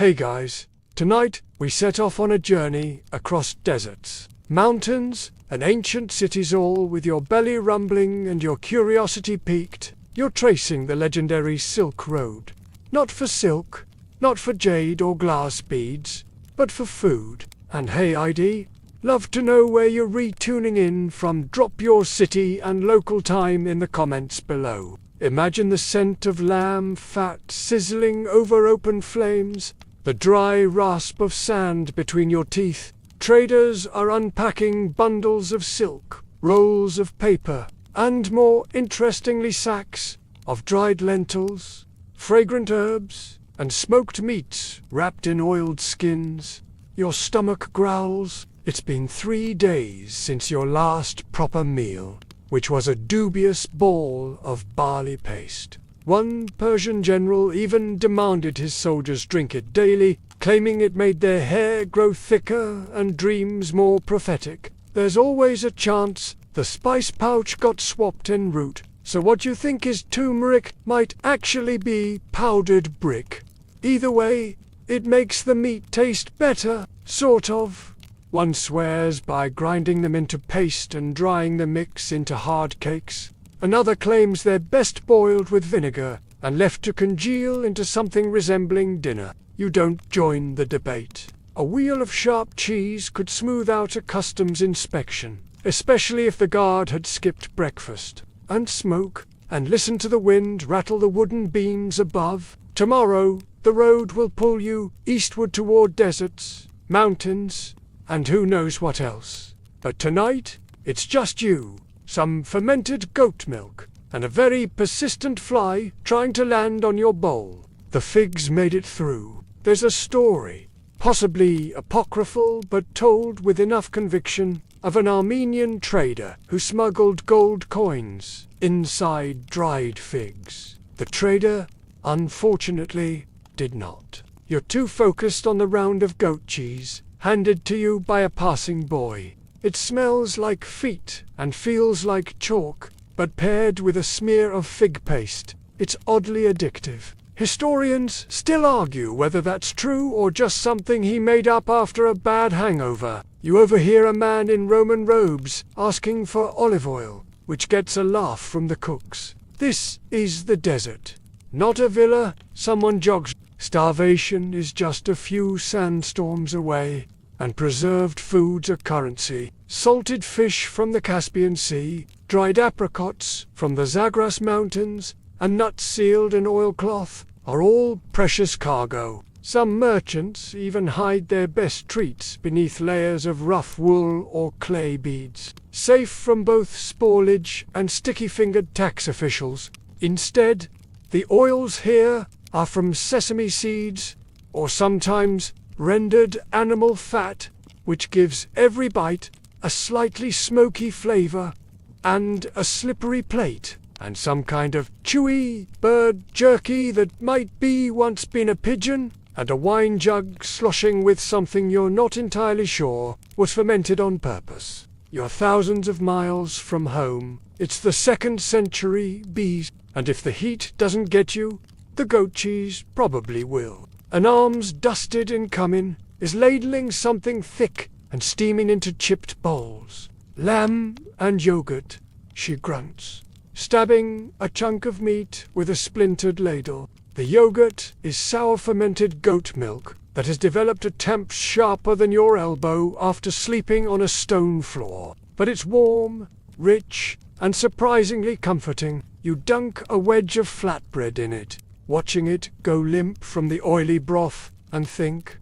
Hey guys, tonight we set off on a journey across deserts, mountains, and ancient cities, all with your belly rumbling and your curiosity piqued. You're tracing the legendary Silk Road. Not for silk, not for jade or glass beads, but for food. And hey ID, love to know where you're retuning in from. Drop your city and local time in the comments below. Imagine the scent of lamb fat sizzling over open flames, the dry rasp of sand between your teeth. Traders are unpacking bundles of silk, rolls of paper, and more interestingly sacks of dried lentils, fragrant herbs, and smoked meats wrapped in oiled skins. Your stomach growls. It's been 3 days since your last proper meal, which was a dubious ball of barley paste. One Persian general even demanded his soldiers drink it daily, claiming it made their hair grow thicker and dreams more prophetic. There's always a chance the spice pouch got swapped en route, so what you think is turmeric might actually be powdered brick. Either way, it makes the meat taste better, sort of. One swears by grinding them into paste and drying the mix into hard cakes. Another claims they're best boiled with vinegar and left to congeal into something resembling dinner. You don't join the debate. A wheel of sharp cheese could smooth out a customs inspection, especially if the guard had skipped breakfast. And smoke, and listen to the wind rattle the wooden beams above. Tomorrow, the road will pull you eastward toward deserts, mountains, and who knows what else. But tonight, it's just you, some fermented goat milk, and a very persistent fly trying to land on your bowl. The figs made it through. There's a story, possibly apocryphal but told with enough conviction, of an Armenian trader who smuggled gold coins inside dried figs. The trader, unfortunately, did not. You're too focused on the round of goat cheese handed to you by a passing boy. It smells like feet and feels like chalk, but paired with a smear of fig paste, it's oddly addictive. Historians still argue whether that's true or just something he made up after a bad hangover. You overhear a man in Roman robes asking for olive oil, which gets a laugh from the cooks. This is the desert, not a villa someone jogs. Starvation is just a few sandstorms away, and preserved foods are currency. Salted fish from the Caspian Sea, dried apricots from the Zagros Mountains, and nuts sealed in oilcloth are all precious cargo. Some merchants even hide their best treats beneath layers of rough wool or clay beads, safe from both spoilage and sticky-fingered tax officials. Instead, the oils here are from sesame seeds, or sometimes rendered animal fat, which gives every bite a slightly smoky flavor, and a slippery plate, and some kind of chewy bird jerky that might be once been a pigeon, and a wine jug sloshing with something you're not entirely sure was fermented on purpose. You're thousands of miles from home. It's the 2nd century BC, and if the heat doesn't get you, the goat cheese probably will. An arms dusted in cumin is ladling something thick and steaming into chipped bowls. Lamb and yogurt, she grunts, stabbing a chunk of meat with a splintered ladle. The yogurt is sour fermented goat milk that has developed a temp sharper than your elbow after sleeping on a stone floor. But it's warm, rich, and surprisingly comforting. You dunk a wedge of flatbread in it, watching it go limp from the oily broth, and think,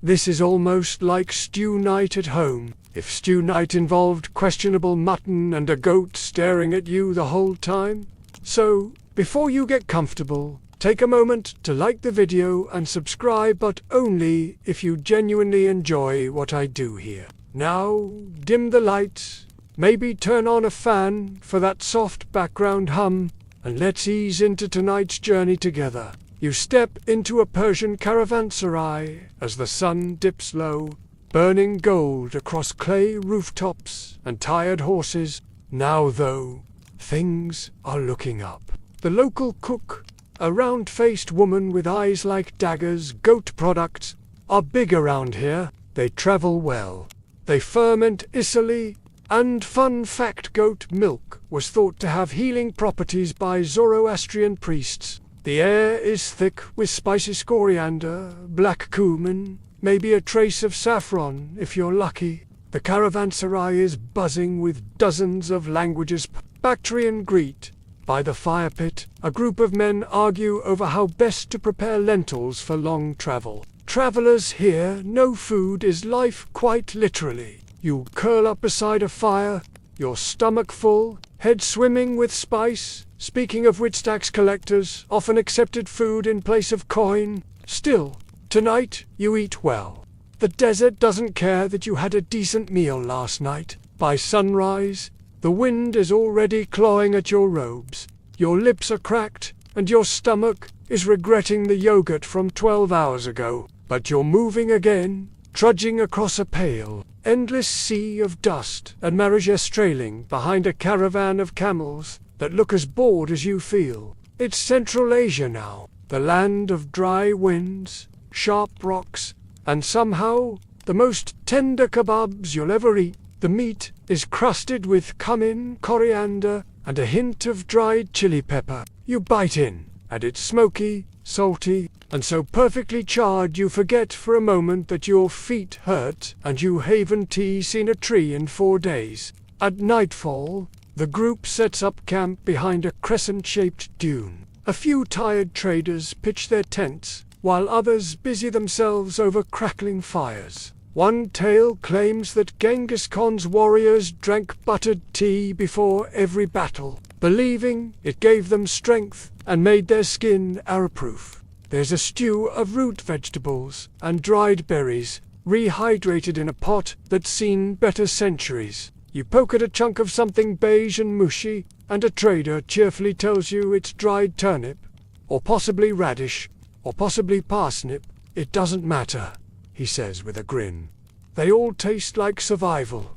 this is almost like stew night at home, if stew night involved questionable mutton and a goat staring at you the whole time. So, before you get comfortable, take a moment to like the video and subscribe, but only if you genuinely enjoy what I do here. Now, dim the lights, maybe turn on a fan for that soft background hum, and let's ease into tonight's journey together. You step into a Persian caravanserai as the sun dips low, burning gold across clay rooftops and tired horses. Now though, things are looking up. The local cook, A round-faced woman with eyes like daggers. Goat products are big around here. They travel well. They ferment easily. And fun fact, goat milk was thought to have healing properties by Zoroastrian priests. The air is thick with spices, coriander, black cumin, maybe a trace of saffron if you're lucky. The caravanserai is buzzing with dozens of languages. Bactrian Greet. By the fire pit, a group of men argue over how best to prepare lentils for long travel. Travelers here know food is life quite literally. You curl up beside a fire, your stomach full, head swimming with spice. Speaking of which, tax collectors often accepted food in place of coin. Still, tonight you eat well. The desert doesn't care that you had a decent meal last night. By sunrise, the wind is already clawing at your robes. Your lips are cracked, and your stomach is regretting the yogurt from 12 hours ago. But you're moving again, trudging across a pale, endless sea of dust and marriages trailing behind a caravan of camels that look as bored as you feel. It's Central Asia now, the land of dry winds, sharp rocks, and somehow the most tender kebabs you'll ever eat. The meat is crusted with cumin, coriander, and a hint of dried chili pepper. You bite in, and it's smoky, salty, and so perfectly charred you forget for a moment that your feet hurt and you haven't seen a tree in 4 days. At nightfall, the group sets up camp behind a crescent-shaped dune. A few tired traders pitch their tents, while others busy themselves over crackling fires. One tale claims that Genghis Khan's warriors drank buttered tea before every battle, believing it gave them strength and made their skin arrow-proof. There's a stew of root vegetables and dried berries, rehydrated in a pot that's seen better centuries. You poke at a chunk of something beige and mushy, and a trader cheerfully tells you it's dried turnip, or possibly radish, or possibly parsnip. It doesn't matter, he says with a grin. They all taste like survival.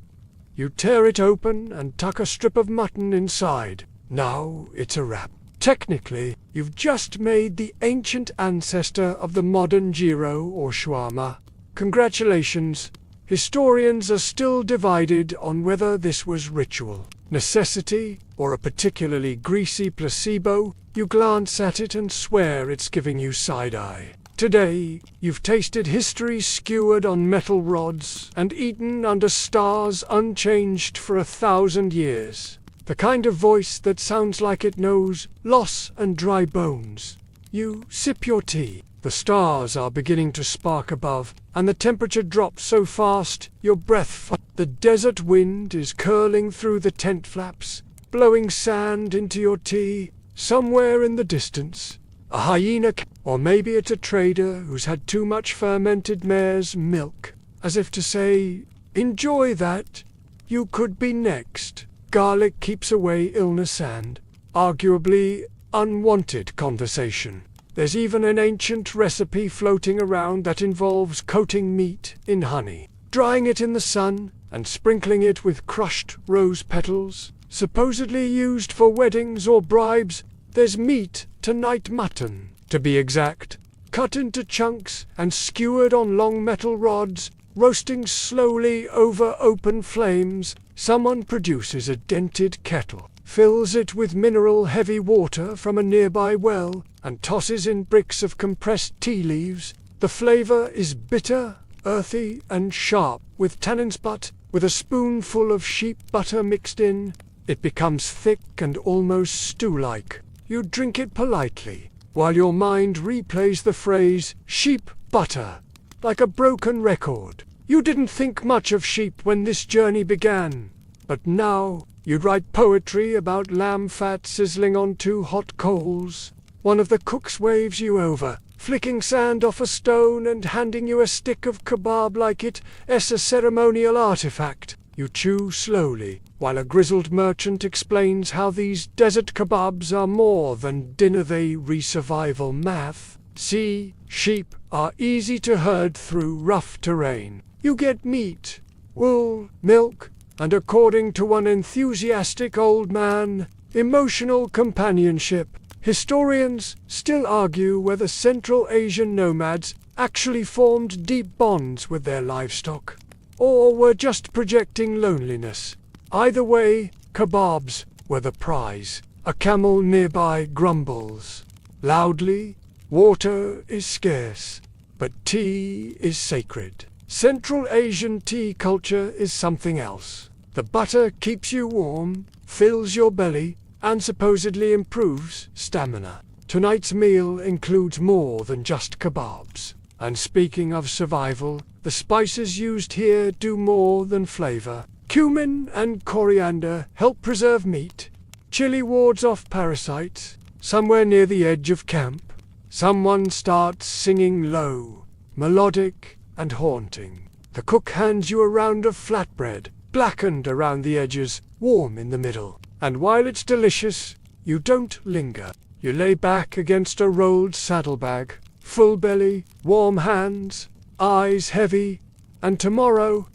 You tear it open and tuck a strip of mutton inside. Now it's a wrap. Technically, you've just made the ancient ancestor of the modern gyro or shawarma. Congratulations. Historians are still divided on whether this was ritual, necessity, or a particularly greasy placebo. You glance at it and swear it's giving you side-eye. Today, you've tasted history skewered on metal rods and eaten under stars unchanged for 1,000 years. The kind of voice that sounds like it knows loss and dry bones. You sip your tea. The stars are beginning to spark above, and the temperature drops so fast your breath. The desert wind is curling through the tent flaps, blowing sand into your tea. Somewhere in the distance, a hyena, or maybe it's a trader who's had too much fermented mare's milk, as if to say, enjoy that, you could be next. Garlic keeps away illness and, arguably, unwanted conversation. There's even an ancient recipe floating around that involves coating meat in honey, drying it in the sun, and sprinkling it with crushed rose petals, supposedly used for weddings or bribes. There's meat tonight, mutton, to be exact, cut into chunks and skewered on long metal rods, roasting slowly over open flames. Someone produces a dented kettle, fills it with mineral-heavy water from a nearby well, and tosses in bricks of compressed tea leaves. The flavor is bitter, earthy, and sharp, with tannins, but with a spoonful of sheep butter mixed in, it becomes thick and almost stew-like. You drink it politely, while your mind replays the phrase, sheep butter, like a broken record. You didn't think much of sheep when this journey began, but now you'd write poetry about lamb fat sizzling on 2 hot coals. One of the cooks waves you over, flicking sand off a stone and handing you a stick of kebab like it's a ceremonial artifact. You chew slowly, while a grizzled merchant explains how these desert kebabs are more than dinner. They re-survival math. See, sheep are easy to herd through rough terrain. You get meat, wool, milk, and according to one enthusiastic old man, emotional companionship. Historians still argue whether Central Asian nomads actually formed deep bonds with their livestock, or were just projecting loneliness. Either way, kebabs were the prize. A camel nearby grumbles loudly. Water is scarce, but tea is sacred. Central Asian tea culture is something else. The butter keeps you warm, fills your belly, and supposedly improves stamina. Tonight's meal includes more than just kebabs. And speaking of survival, the spices used here do more than flavor. Cumin and coriander help preserve meat. Chili wards off parasites. Somewhere near the edge of camp, someone starts singing low, melodic, and haunting. The cook hands you a round of flatbread, blackened around the edges, warm in the middle. And while it's delicious, you don't linger. You lay back against a rolled saddlebag, full belly, warm hands, eyes heavy, and tomorrow,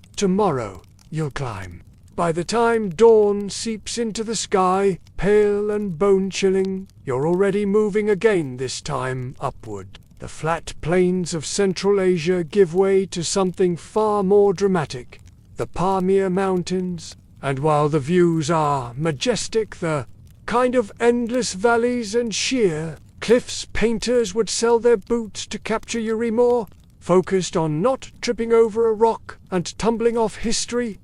you'll climb. By the time dawn seeps into the sky, pale and bone-chilling, you're already moving again, this time upward. The flat plains of Central Asia give way to something far more dramatic, the Pamir Mountains. And while the views are majestic, the kind of endless valleys and sheer cliffs painters would sell their boots to capture Yurimore, focused on not tripping over a rock and tumbling off history's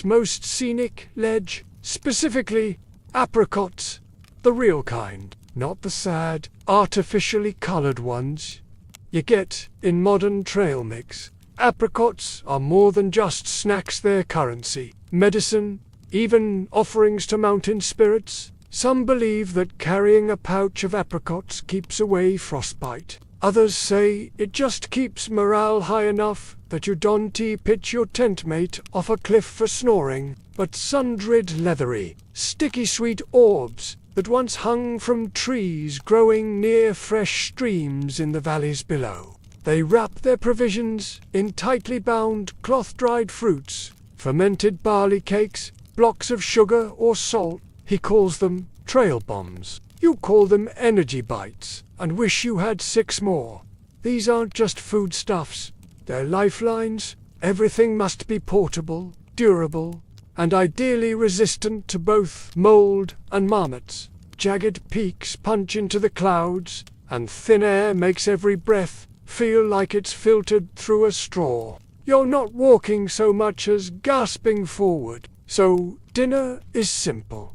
most scenic ledge, specifically apricots, the real kind, not the sad, artificially colored ones you get in modern trail mix. Apricots are more than just snacks, they're currency, medicine, even offerings to mountain spirits. Some believe that carrying a pouch of apricots keeps away frostbite. Others say it just keeps morale high enough that you don't pitch your tent mate off a cliff for snoring. But sun-dried leathery, sticky sweet orbs that once hung from trees growing near fresh streams in the valleys below. They wrap their provisions in tightly bound cloth-dried fruits, fermented barley cakes, blocks of sugar or salt. He calls them trail bombs. You call them energy bites, and wish you had 6 more. These aren't just foodstuffs, they're lifelines. Everything must be portable, durable, and ideally resistant to both mold and marmots. Jagged peaks punch into the clouds, and thin air makes every breath feel like it's filtered through a straw. You're not walking so much as gasping forward. So dinner is simple.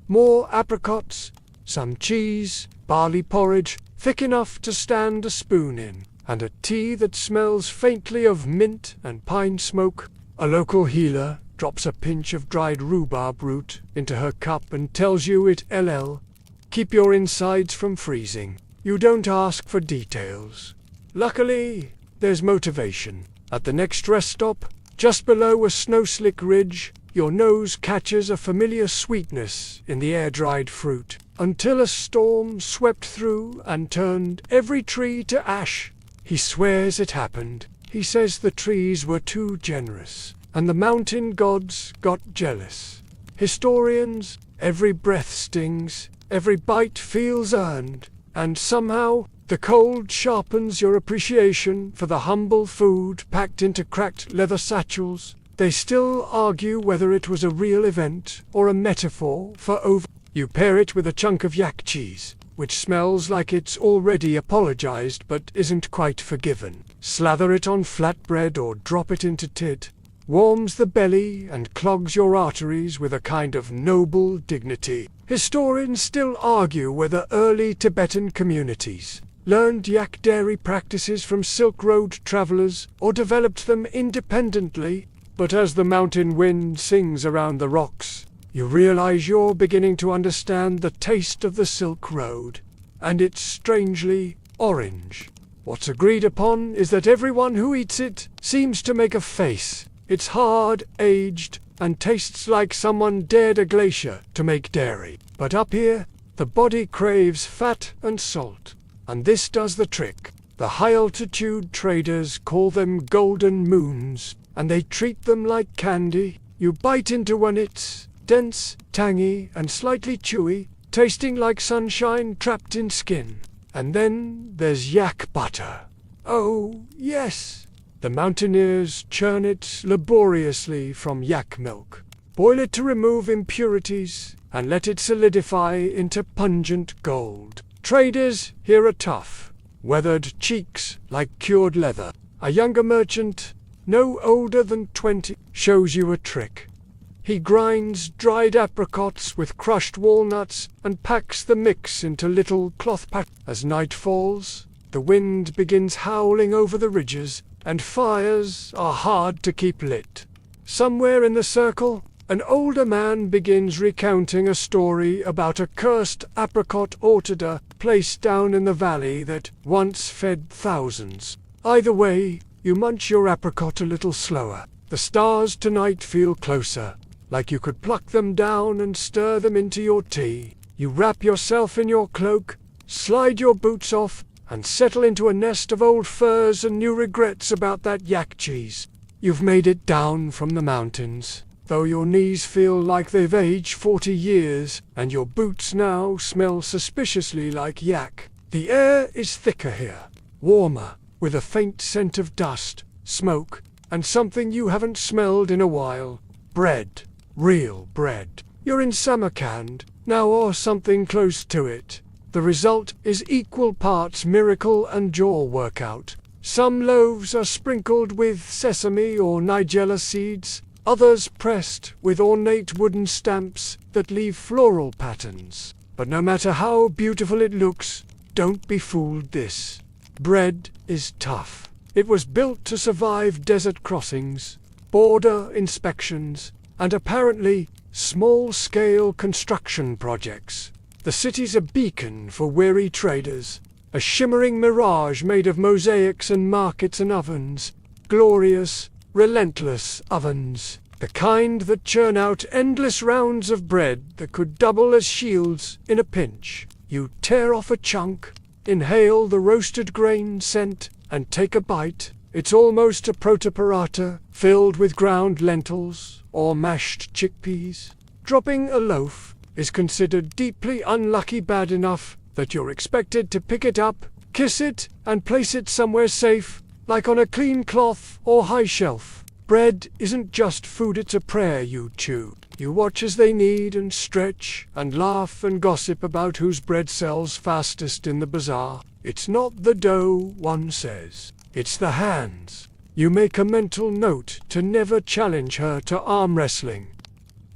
More apricots, some cheese, barley porridge, thick enough to stand a spoon in, and a tea that smells faintly of mint and pine smoke. A local healer drops a pinch of dried rhubarb root into her cup and tells you it'll keep your insides from freezing. You don't ask for details. Luckily, there's motivation. At the next rest stop, just below a snow-slick ridge, your nose catches a familiar sweetness in the air-dried fruit, until a storm swept through and turned every tree to ash. He swears it happened. He says the trees were too generous, and the mountain gods got jealous. Historians, every breath stings, every bite feels earned, and somehow the cold sharpens your appreciation for the humble food packed into cracked leather satchels. They still argue whether it was a real event or a metaphor for over. You pair it with a chunk of yak cheese, which smells like it's already apologized but isn't quite forgiven. Slather it on flatbread or drop it into tit. Warms the belly and clogs your arteries with a kind of noble dignity. Historians still argue whether early Tibetan communities learned yak dairy practices from Silk Road travelers or developed them independently. But as the mountain wind sings around the rocks, you realize you're beginning to understand the taste of the Silk Road, and it's strangely orange. What's agreed upon is that everyone who eats it seems to make a face. It's hard, aged, and tastes like someone dared a glacier to make dairy. But up here, the body craves fat and salt, and this does the trick. The high-altitude traders call them golden moons, and they treat them like candy. You bite into one, it's dense, tangy, and slightly chewy, tasting like sunshine trapped in skin. And then there's yak butter. Oh, yes. The mountaineers churn it laboriously from yak milk, boil it to remove impurities, and let it solidify into pungent gold. Traders here are tough, weathered cheeks like cured leather. A younger merchant, no older than 20, shows you a trick. He grinds dried apricots with crushed walnuts and packs the mix into little cloth packs. As night falls, the wind begins howling over the ridges, and fires are hard to keep lit. Somewhere in the circle, an older man begins recounting a story about a cursed apricot orchard placed down in the valley that once fed thousands. Either way, you munch your apricot a little slower. The stars tonight feel closer, like you could pluck them down and stir them into your tea. You wrap yourself in your cloak, slide your boots off, and settle into a nest of old furs and new regrets about that yak cheese. You've made it down from the mountains, though your knees feel like they've aged 40 years, and your boots now smell suspiciously like yak. The air is thicker here, warmer, with a faint scent of dust, smoke, and something you haven't smelled in a while. Bread. Real bread. You're in Samarkand now, or something close to it. The result is equal parts miracle and jaw workout. Some loaves are sprinkled with sesame or nigella seeds, others pressed with ornate wooden stamps that leave floral patterns. But no matter how beautiful it looks, don't be fooled. This bread is tough. It was built to survive desert crossings, border inspections, and apparently small-scale construction projects. The city's a beacon for weary traders, a shimmering mirage made of mosaics and markets and ovens, glorious, relentless ovens, the kind that churn out endless rounds of bread that could double as shields in a pinch. You tear off a chunk, inhale the roasted grain scent, and take a bite. It's almost a proto-paratha filled with ground lentils or mashed chickpeas. Dropping a loaf is considered deeply unlucky, bad enough that you're expected to pick it up, kiss it, and place it somewhere safe, like on a clean cloth or high shelf. Bread isn't just food, it's a prayer you chew. You watch as they knead and stretch and laugh and gossip about whose bread sells fastest in the bazaar. It's not the dough, one says. It's the hands. You make a mental note to never challenge her to arm wrestling.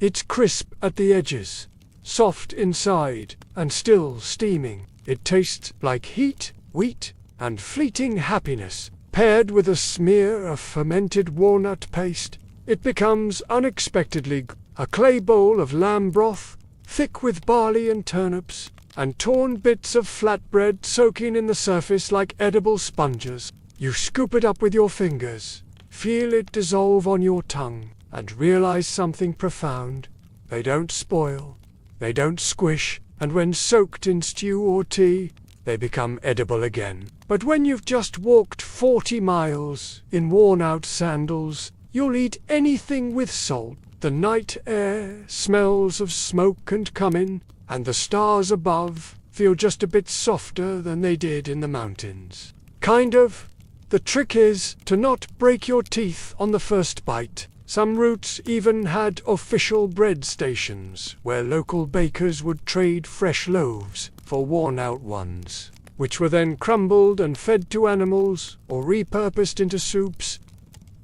It's crisp at the edges, soft inside, and still steaming. It tastes like heat, wheat, and fleeting happiness. Paired with a smear of fermented walnut paste, it becomes unexpectedly a clay bowl of lamb broth, thick with barley and turnips, and torn bits of flatbread soaking in the surface like edible sponges. You scoop it up with your fingers, feel it dissolve on your tongue, and realize something profound. They don't spoil, they don't squish, and when soaked in stew or tea, they become edible again. But when you've just walked 40 miles in worn-out sandals, you'll eat anything with salt. The night air smells of smoke and cumin, and the stars above feel just a bit softer than they did in the mountains. Kind of. The trick is to not break your teeth on the first bite. Some routes even had official bread stations where local bakers would trade fresh loaves for worn-out ones, which were then crumbled and fed to animals or repurposed into soups.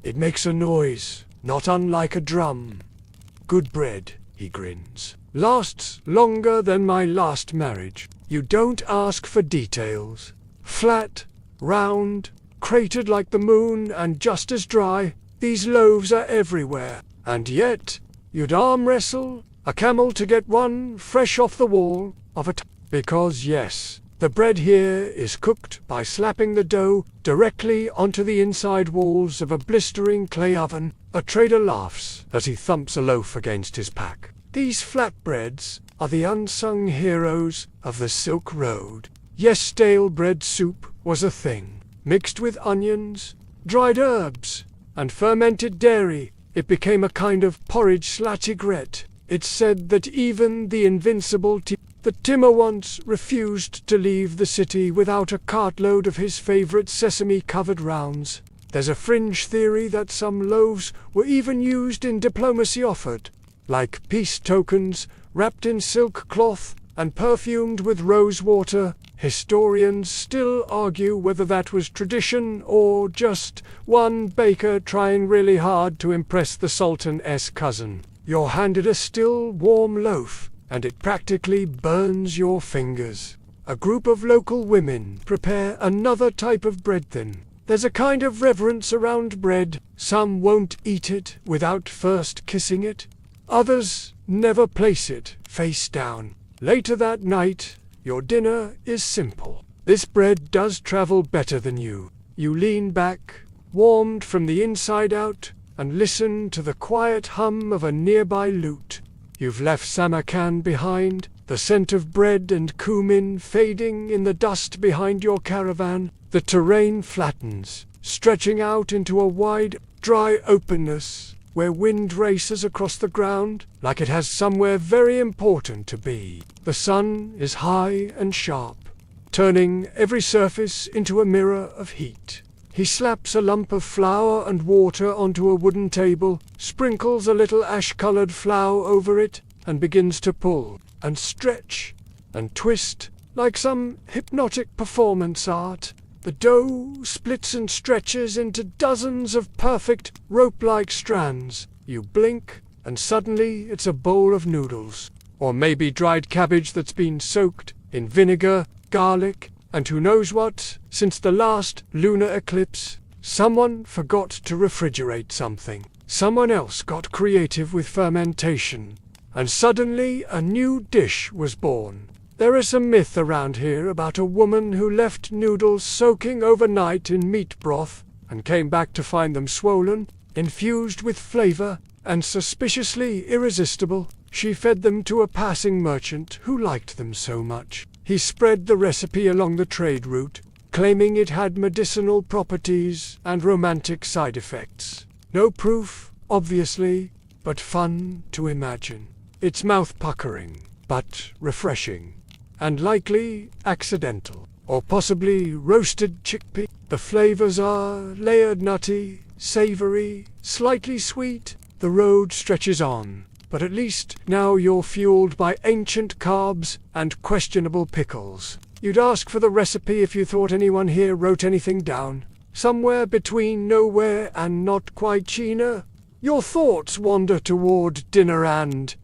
It makes a noise, not unlike a drum. Good bread, he grins, lasts longer than my last marriage. You don't ask for details. Flat, round, cratered like the moon, and just as dry. These loaves are everywhere, and yet you'd arm wrestle a camel to get one fresh off the wall of a because yes, the bread here is cooked by slapping the dough directly onto the inside walls of a blistering clay oven. A trader laughs as he thumps a loaf against his pack. These flatbreads are the unsung heroes of the Silk Road. Yes, stale bread soup was a thing. Mixed with onions, dried herbs, and fermented dairy, it became a kind of porridge/aigrette. It's said that even the invincible The Timmer once refused to leave the city without a cartload of his favorite sesame-covered rounds. There's a fringe theory that some loaves were even used in diplomacy offered, like peace tokens, wrapped in silk cloth and perfumed with rose water. Historians still argue whether that was tradition or just one baker trying really hard to impress the Sultan's cousin. You're handed a still warm loaf, and it practically burns your fingers. A group of local women prepare another type of bread thin. There's a kind of reverence around bread. Some won't eat it without first kissing it. Others never place it face down. Later that night, your dinner is simple. This bread does travel better than you. You lean back, warmed from the inside out, and listen to the quiet hum of a nearby lute. You've left Samarkand behind, the scent of bread and cumin fading in the dust behind your caravan. The terrain flattens, stretching out into a wide, dry openness, where wind races across the ground like it has somewhere very important to be. The sun is high and sharp, turning every surface into a mirror of heat. He slaps a lump of flour and water onto a wooden table, sprinkles a little ash-colored flour over it, and begins to pull and stretch and twist like some hypnotic performance art. The dough splits and stretches into dozens of perfect rope-like strands. You blink, and suddenly it's a bowl of noodles, or maybe dried cabbage that's been soaked in vinegar, garlic, and who knows what. Since the last lunar eclipse, someone forgot to refrigerate something. Someone else got creative with fermentation, and suddenly a new dish was born. There is a myth around here about a woman who left noodles soaking overnight in meat broth and came back to find them swollen, infused with flavor, and suspiciously irresistible. She fed them to a passing merchant who liked them so much. He spread the recipe along the trade route, claiming it had medicinal properties and romantic side effects. No proof, obviously, but fun to imagine. It's mouth-puckering, but refreshing, and likely accidental, or possibly roasted chickpea. The flavors are layered, nutty, savory, slightly sweet. The road stretches on, but at least now you're fueled by ancient carbs and questionable pickles. You'd ask for the recipe if you thought anyone here wrote anything down. Somewhere between nowhere and not quite China, your thoughts wander toward dinner, and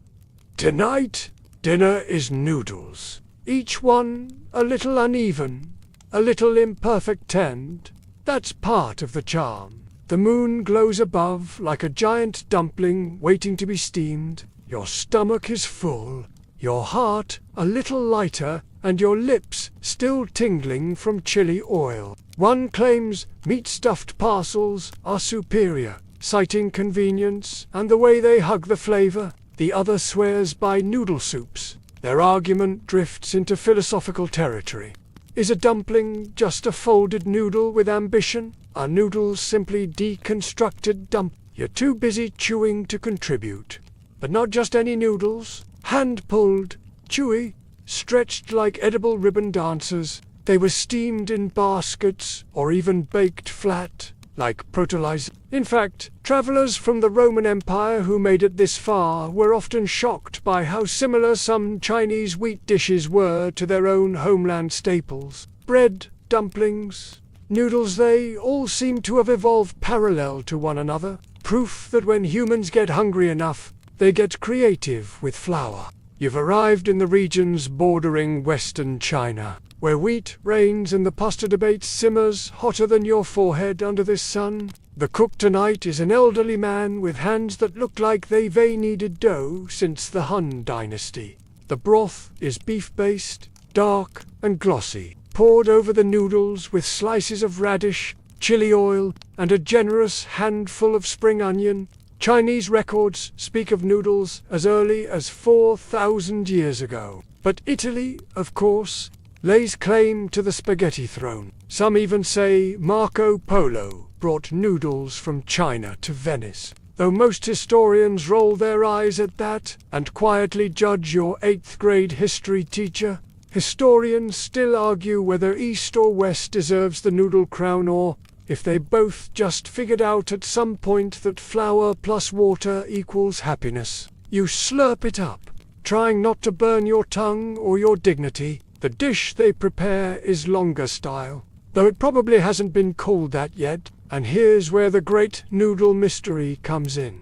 tonight, dinner is noodles. Each one a little uneven, a little imperfect, and that's part of the charm. The moon glows above like a giant dumpling waiting to be steamed. Your stomach is full, your heart a little lighter, and your lips still tingling from chili oil. One claims meat-stuffed parcels are superior, citing convenience and the way they hug the flavor. The other swears by noodle soups. Their argument drifts into philosophical territory. Is a dumpling just a folded noodle with ambition? Are noodles simply deconstructed dump? You're too busy chewing to contribute. But not just any noodles. Hand-pulled, chewy, stretched like edible ribbon dancers. They were steamed in baskets or even baked flat, like protolysis. In fact, travelers from the Roman Empire who made it this far were often shocked by how similar some Chinese wheat dishes were to their own homeland staples. Bread, dumplings, noodles, they all seem to have evolved parallel to one another. Proof that when humans get hungry enough, they get creative with flour. You've arrived in the regions bordering western China, where wheat reigns and the pasta debate simmers hotter than your forehead under this sun. The cook tonight is an elderly man with hands that look like they've kneaded dough since the Han dynasty. The broth is beef-based, dark and glossy, poured over the noodles with slices of radish, chili oil, and a generous handful of spring onion. Chinese records speak of noodles as early as 4,000 years ago. But Italy, of course, lays claim to the spaghetti throne. Some even say Marco Polo brought noodles from China to Venice. Though most historians roll their eyes at that and quietly judge your 8th grade history teacher, historians still argue whether East or West deserves the noodle crown, or if they both just figured out at some point that flour plus water equals happiness. You slurp it up, trying not to burn your tongue or your dignity. The dish they prepare is longer style, though it probably hasn't been called that yet. And here's where the great noodle mystery comes in.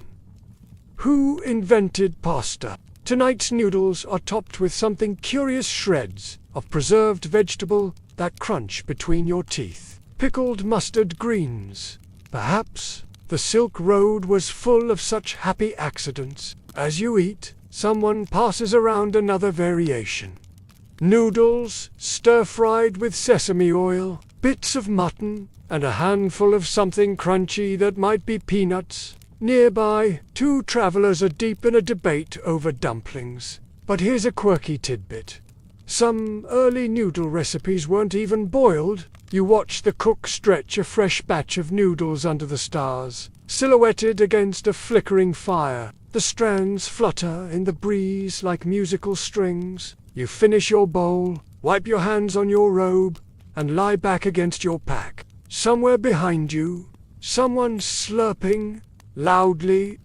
Who invented pasta? Tonight's noodles are topped with something curious: shreds of preserved vegetable that crunch between your teeth. Pickled mustard greens. Perhaps the Silk Road was full of such happy accidents. As you eat, someone passes around another variation. Noodles stir-fried with sesame oil, bits of mutton, and a handful of something crunchy that might be peanuts. Nearby, two travelers are deep in a debate over dumplings. But here's a quirky tidbit. Some early noodle recipes weren't even boiled. You watch the cook stretch a fresh batch of noodles under the stars, silhouetted against a flickering fire. The strands flutter in the breeze like musical strings. You finish your bowl, wipe your hands on your robe, and lie back against your pack. Somewhere behind you, someone's slurping loudly.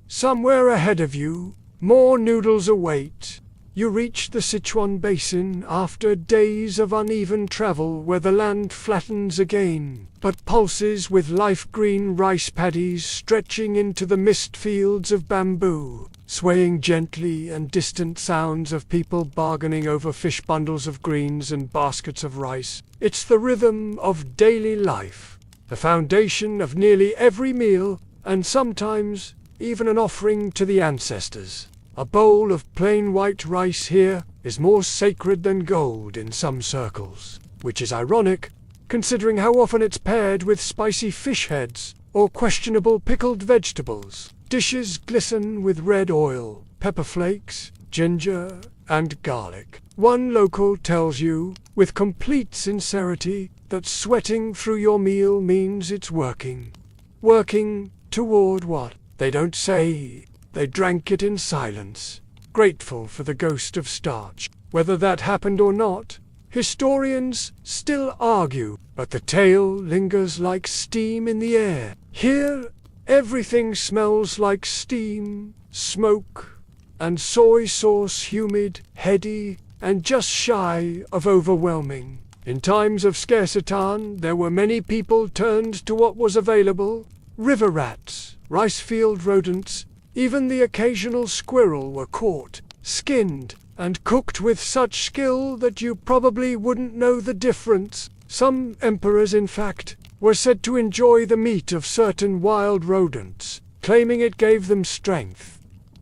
Somewhere ahead of you, more noodles await. You reach the Sichuan Basin after days of uneven travel, where the land flattens again, but pulses with life-green rice paddies stretching into the mist fields of bamboo, swaying gently, and distant sounds of people bargaining over fish bundles of greens and baskets of rice. It's the rhythm of daily life, the foundation of nearly every meal, and sometimes even an offering to the ancestors. A bowl of plain white rice here is more sacred than gold in some circles, which is ironic, considering how often it's paired with spicy fish heads or questionable pickled vegetables. Dishes glisten with red oil, pepper flakes, ginger, and garlic. One local tells you, with complete sincerity, that sweating through your meal means it's working. Working toward what? They don't say. They drank it in silence, grateful for the ghost of starch. Whether that happened or not, historians still argue, but the tale lingers like steam in the air. Here, everything smells like steam, smoke, and soy sauce, humid, heady, and just shy of overwhelming. In times of scarcity, there were many people turned to what was available. River rats, rice field rodents, even the occasional squirrel were caught, skinned, and cooked with such skill that you probably wouldn't know the difference. Some emperors, in fact, were said to enjoy the meat of certain wild rodents, claiming it gave them strength.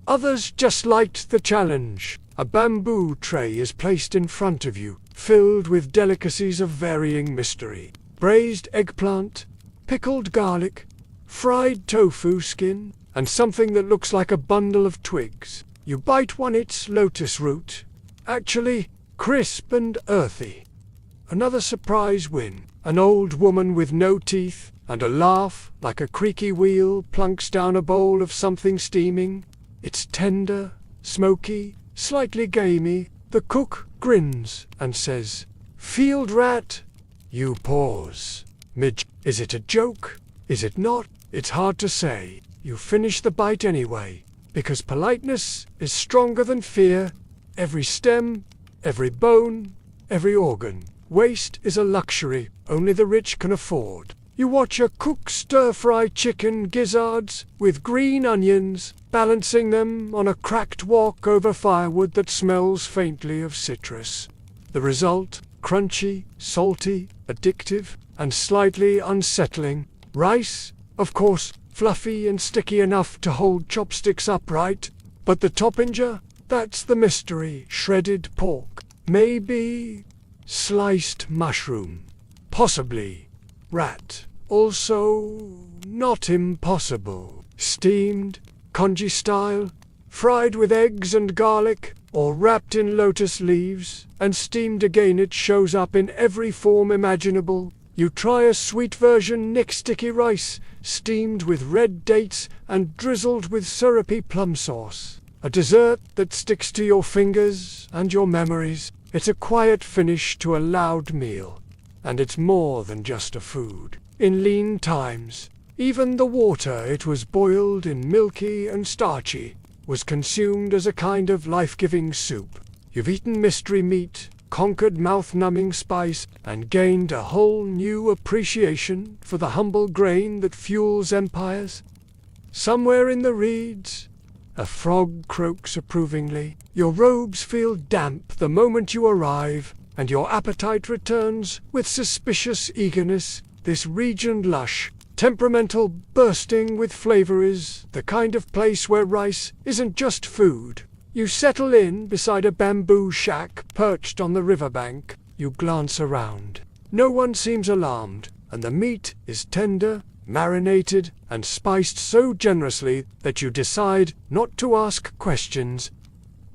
Others just liked the challenge. A bamboo tray is placed in front of you, filled with delicacies of varying mystery. Braised eggplant, pickled garlic, fried tofu skin, and something that looks like a bundle of twigs. You bite one, it's lotus root, actually crisp and earthy. Another surprise win. An old woman with no teeth and a laugh like a creaky wheel plunks down a bowl of something steaming. It's tender, smoky, slightly gamey. The cook grins and says, "Field rat." You pause. Is it a joke? Is it not? It's hard to say. You finish the bite anyway, because politeness is stronger than fear. Every stem, every bone, every organ. Waste is a luxury only the rich can afford. You watch a cook stir-fry chicken gizzards with green onions, balancing them on a cracked wok over firewood that smells faintly of citrus. The result? Crunchy, salty, addictive, and slightly unsettling. Rice, of course, fluffy and sticky enough to hold chopsticks upright. But the toppinger? That's the mystery. Shredded pork. Maybe sliced mushroom. Possibly rat. Also not impossible. Steamed, congee style, fried with eggs and garlic, or wrapped in lotus leaves, and steamed again. It shows up in every form imaginable. You try a sweet version Nick sticky rice, steamed with red dates and drizzled with syrupy plum sauce. A dessert that sticks to your fingers and your memories. It's a quiet finish to a loud meal. And it's more than just a food. In lean times, even the water it was boiled in, milky and starchy, was consumed as a kind of life-giving soup. You've eaten mystery meat, conquered mouth-numbing spice, and gained a whole new appreciation for the humble grain that fuels empires. Somewhere in the reeds, a frog croaks approvingly. Your robes feel damp the moment you arrive, and your appetite returns with suspicious eagerness. This region lush, temperamental, bursting with flavor is the kind of place where rice isn't just food. You settle in beside a bamboo shack perched on the riverbank. You glance around. No one seems alarmed, and the meat is tender, marinated, and spiced so generously that you decide not to ask questions.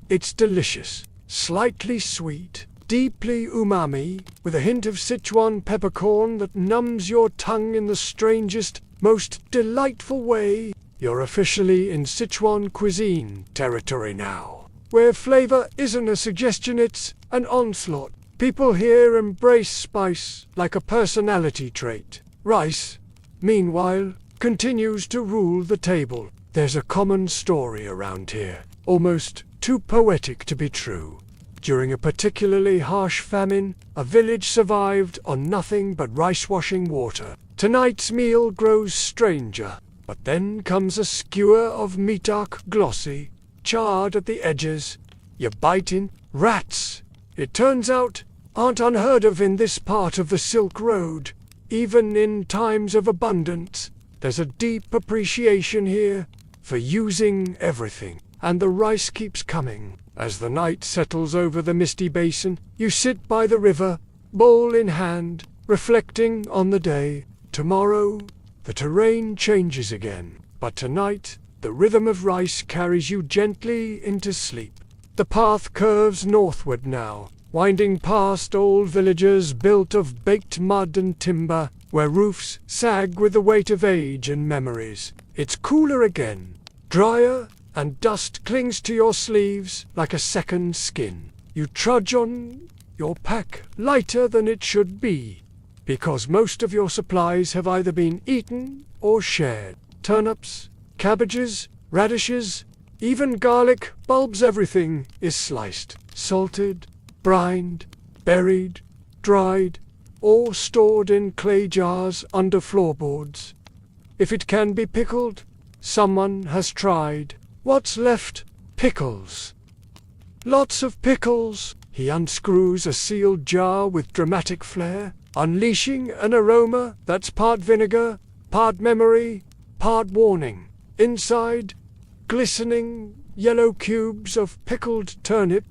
It's delicious, slightly sweet, deeply umami, with a hint of Sichuan peppercorn that numbs your tongue in the strangest, most delightful way. You're officially in Sichuan cuisine territory now, where flavor isn't a suggestion, it's an onslaught. People here embrace spice like a personality trait. Rice, meanwhile, continues to rule the table. There's a common story around here, almost too poetic to be true. During a particularly harsh famine, a village survived on nothing but rice-washing water. Tonight's meal grows stranger, but then comes a skewer of meat, dark, glossy, charred at the edges. You bite in. Rats, it turns out, aren't unheard of in this part of the Silk Road. Even in times of abundance, there's a deep appreciation here for using everything. And the rice keeps coming. As the night settles over the misty basin, you sit by the river, bowl in hand, reflecting on the day. Tomorrow, the terrain changes again, but tonight, the rhythm of rice carries you gently into sleep. The path curves northward now, winding past old villages built of baked mud and timber, where roofs sag with the weight of age and memories. It's cooler again, drier, and dust clings to your sleeves like a second skin. You trudge on, your pack lighter than it should be, because most of your supplies have either been eaten or shared. Turnips, cabbages, radishes, even garlic bulbs, everything is sliced, salted, brined, buried, dried, or stored in clay jars under floorboards. If it can be pickled, someone has tried. What's left? Pickles. Lots of pickles. He unscrews a sealed jar with dramatic flair, unleashing an aroma that's part vinegar, part memory, part warning. Inside, glistening yellow cubes of pickled turnip,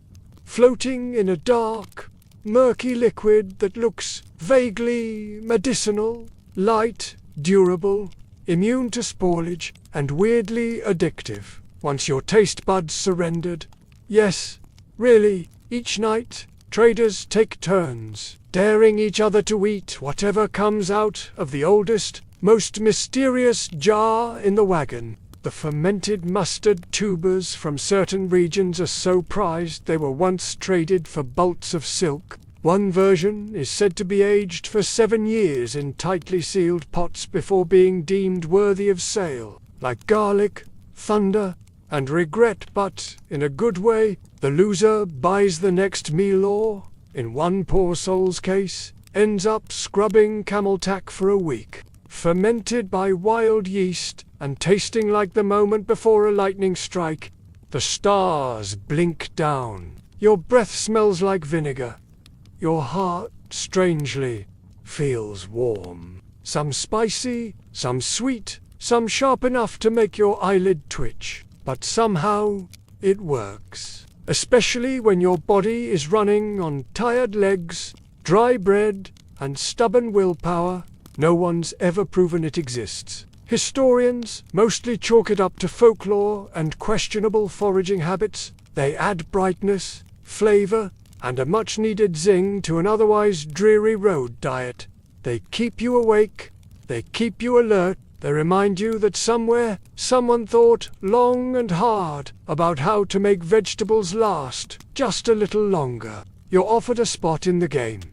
floating in a dark, murky liquid that looks vaguely medicinal, light, durable, immune to spoilage, and weirdly addictive. Once your taste buds surrendered. Yes, really, each night, traders take turns, daring each other to eat whatever comes out of the oldest, most mysterious jar in the wagon. The fermented mustard tubers from certain regions are so prized they were once traded for bolts of silk. One version is said to be aged for 7 years in tightly sealed pots before being deemed worthy of sale. Like garlic, thunder, and regret, but in a good way. The loser buys the next meal or, in one poor soul's case, ends up scrubbing camel tack for a week. Fermented by wild yeast and tasting like the moment before a lightning strike, the stars blink down. Your breath smells like vinegar. Your heart, strangely, feels warm. Some spicy, some sweet, some sharp enough to make your eyelid twitch. But somehow, it works. Especially when your body is running on tired legs, dry bread, and stubborn willpower. No one's ever proven it exists. Historians mostly chalk it up to folklore and questionable foraging habits. They add brightness, flavor, and a much-needed zing to an otherwise dreary road diet. They keep you awake, they keep you alert, they remind you that somewhere, someone thought long and hard about how to make vegetables last just a little longer. You're offered a spot in the game.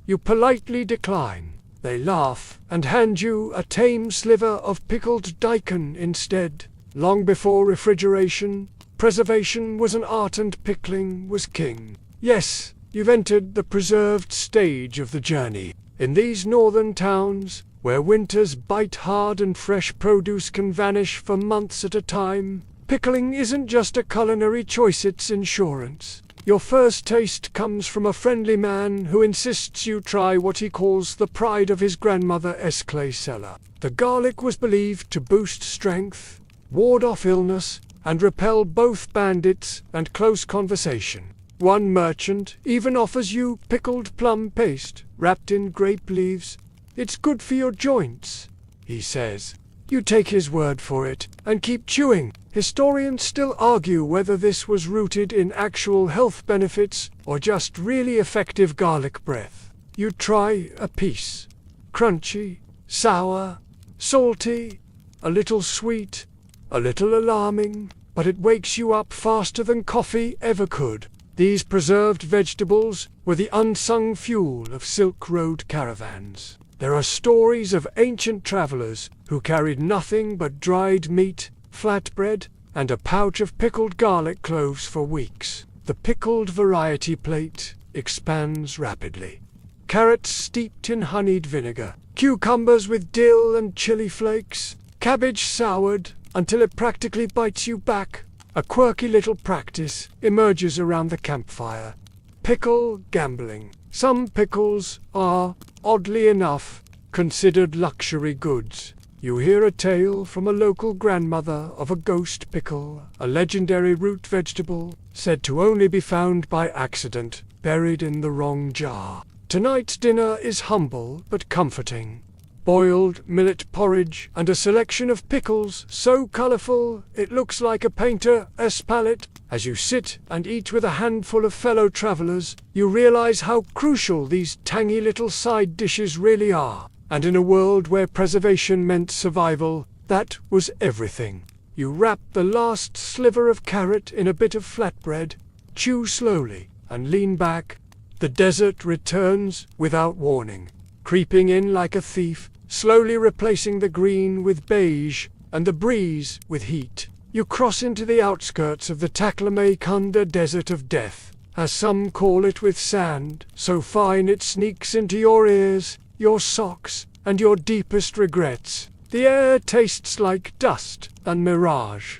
You politely decline. They laugh and hand you a tame sliver of pickled daikon instead. Long before refrigeration, preservation was an art and pickling was king. Yes, you've entered the preserved stage of the journey. In these northern towns, where winters bite hard and fresh produce can vanish for months at a time, pickling isn't just a culinary choice, it's insurance. Your first taste comes from a friendly man who insists you try what he calls the pride of his grandmother's clay cellar. The garlic was believed to boost strength, ward off illness, and repel both bandits and close conversation. One merchant even offers you pickled plum paste wrapped in grape leaves. It's good for your joints, he says. You take his word for it and keep chewing. Historians still argue whether this was rooted in actual health benefits or just really effective garlic breath. You try a piece. Crunchy, sour, salty, a little sweet, a little alarming, but it wakes you up faster than coffee ever could. These preserved vegetables were the unsung fuel of Silk Road caravans. There are stories of ancient travelers who carried nothing but dried meat, flatbread, and a pouch of pickled garlic cloves for weeks. The pickled variety plate expands rapidly. Carrots steeped in honeyed vinegar, cucumbers with dill and chili flakes, cabbage soured until it practically bites you back. A quirky little practice emerges around the campfire. Pickle gambling. Some pickles are, oddly enough, considered luxury goods. You hear a tale from a local grandmother of a ghost pickle, a legendary root vegetable, said to only be found by accident, buried in the wrong jar. Tonight's dinner is humble but comforting. Boiled millet porridge and a selection of pickles so colorful it looks like a painter's palette. As you sit and eat with a handful of fellow travelers, you realize how crucial these tangy little side dishes really are. And in a world where preservation meant survival, that was everything. You wrap the last sliver of carrot in a bit of flatbread, chew slowly, and lean back. The desert returns without warning, creeping in like a thief, slowly replacing the green with beige and the breeze with heat. You cross into the outskirts of the Taklamaikunda Desert of Death, as some call it, with sand so fine it sneaks into your ears, your socks, and your deepest regrets. The air tastes like dust and mirage.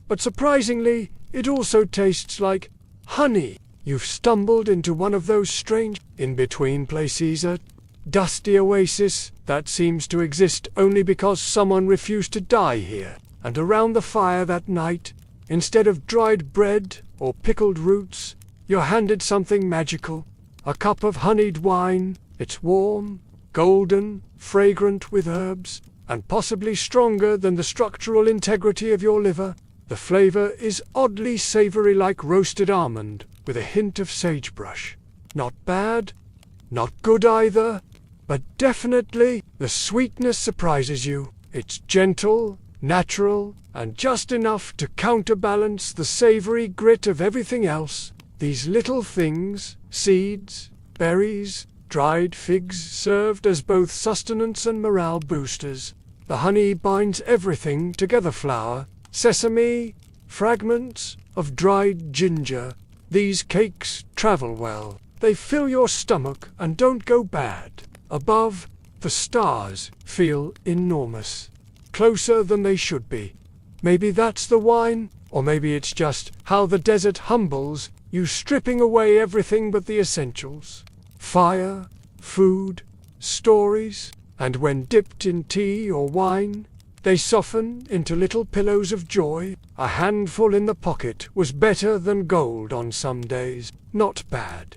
But surprisingly, it also tastes like honey. You've stumbled into one of those strange in-between places, a dusty oasis that seems to exist only because someone refused to die here. And around the fire that night, instead of dried bread or pickled roots, you're handed something magical. A cup of honeyed wine. It's warm, golden, fragrant with herbs, and possibly stronger than the structural integrity of your liver. The flavor is oddly savory, like roasted almond, with a hint of sagebrush. Not bad, not good either, but definitely the sweetness surprises you. It's gentle, natural, and just enough to counterbalance the savory grit of everything else. These little things, seeds, berries, dried figs, served as both sustenance and morale boosters. The honey binds everything together: flour, sesame, fragments of dried ginger. These cakes travel well. They fill your stomach and don't go bad. Above, the stars feel enormous, closer than they should be. Maybe that's the wine, or maybe it's just how the desert humbles you, stripping away everything but the essentials. Fire, food, stories, and when dipped in tea or wine, they soften into little pillows of joy. A handful in the pocket was better than gold on some days. Not bad.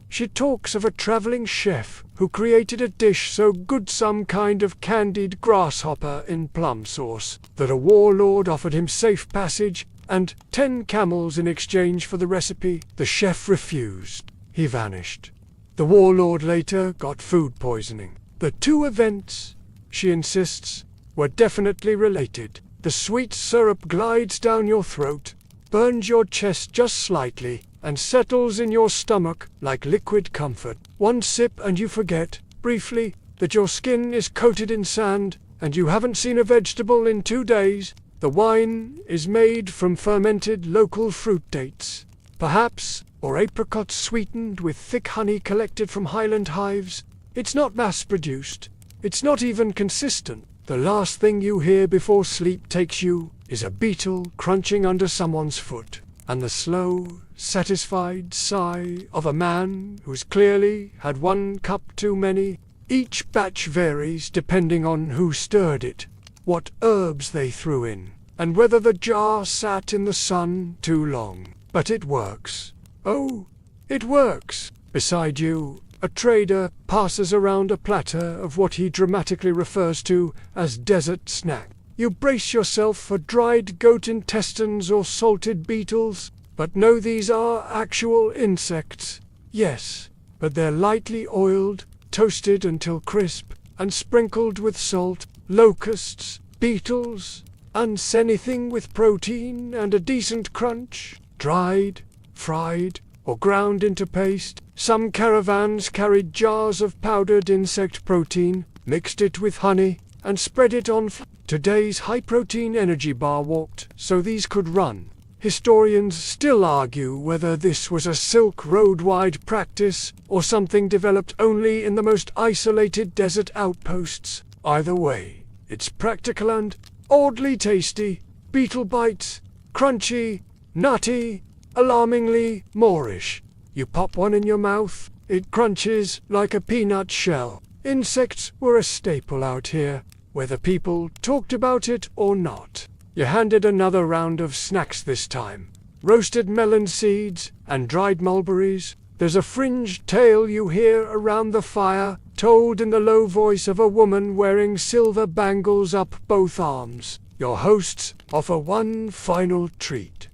She talks of a traveling chef who created a dish so good, some kind of candied grasshopper in plum sauce, that a warlord offered him safe passage and 10 camels in exchange for the recipe. The chef refused. He vanished. The warlord later got food poisoning. The two events, she insists, were definitely related. The sweet syrup glides down your throat, burns your chest just slightly, and settles in your stomach like liquid comfort. One sip and you forget, briefly, that your skin is coated in sand, and you haven't seen a vegetable in 2 days. The wine is made from fermented local fruit dates, perhaps, or apricots sweetened with thick honey collected from highland hives. It's not mass-produced. It's not even consistent. The last thing you hear before sleep takes you is a beetle crunching under someone's foot, and the slow, satisfied sigh of a man who's clearly had 1 cup too many. Each batch varies depending on who stirred it, what herbs they threw in, and whether the jar sat in the sun too long. But it works. Oh, it works. Beside you, a trader passes around a platter of what he dramatically refers to as desert snack. You brace yourself for dried goat intestines or salted beetles, but no, these are actual insects. Yes, but they're lightly oiled, toasted until crisp, and sprinkled with salt. Locusts, beetles, anything with protein and a decent crunch. Dried, fried, or ground into paste. Some caravans carried jars of powdered insect protein, mixed it with honey, and spread it on Today's high-protein energy bar walked so these could run. Historians still argue whether this was a Silk Road-wide practice or something developed only in the most isolated desert outposts. Either way, it's practical and oddly tasty. Beetle bites, crunchy, nutty, alarmingly Moorish. You pop one in your mouth, it crunches like a peanut shell. Insects were a staple out here, whether people talked about it or not. You're handed another round of snacks this time. Roasted melon seeds and dried mulberries. There's a fringed tale you hear around the fire, told in the low voice of a woman wearing silver bangles up both arms. Your hosts offer one final treat.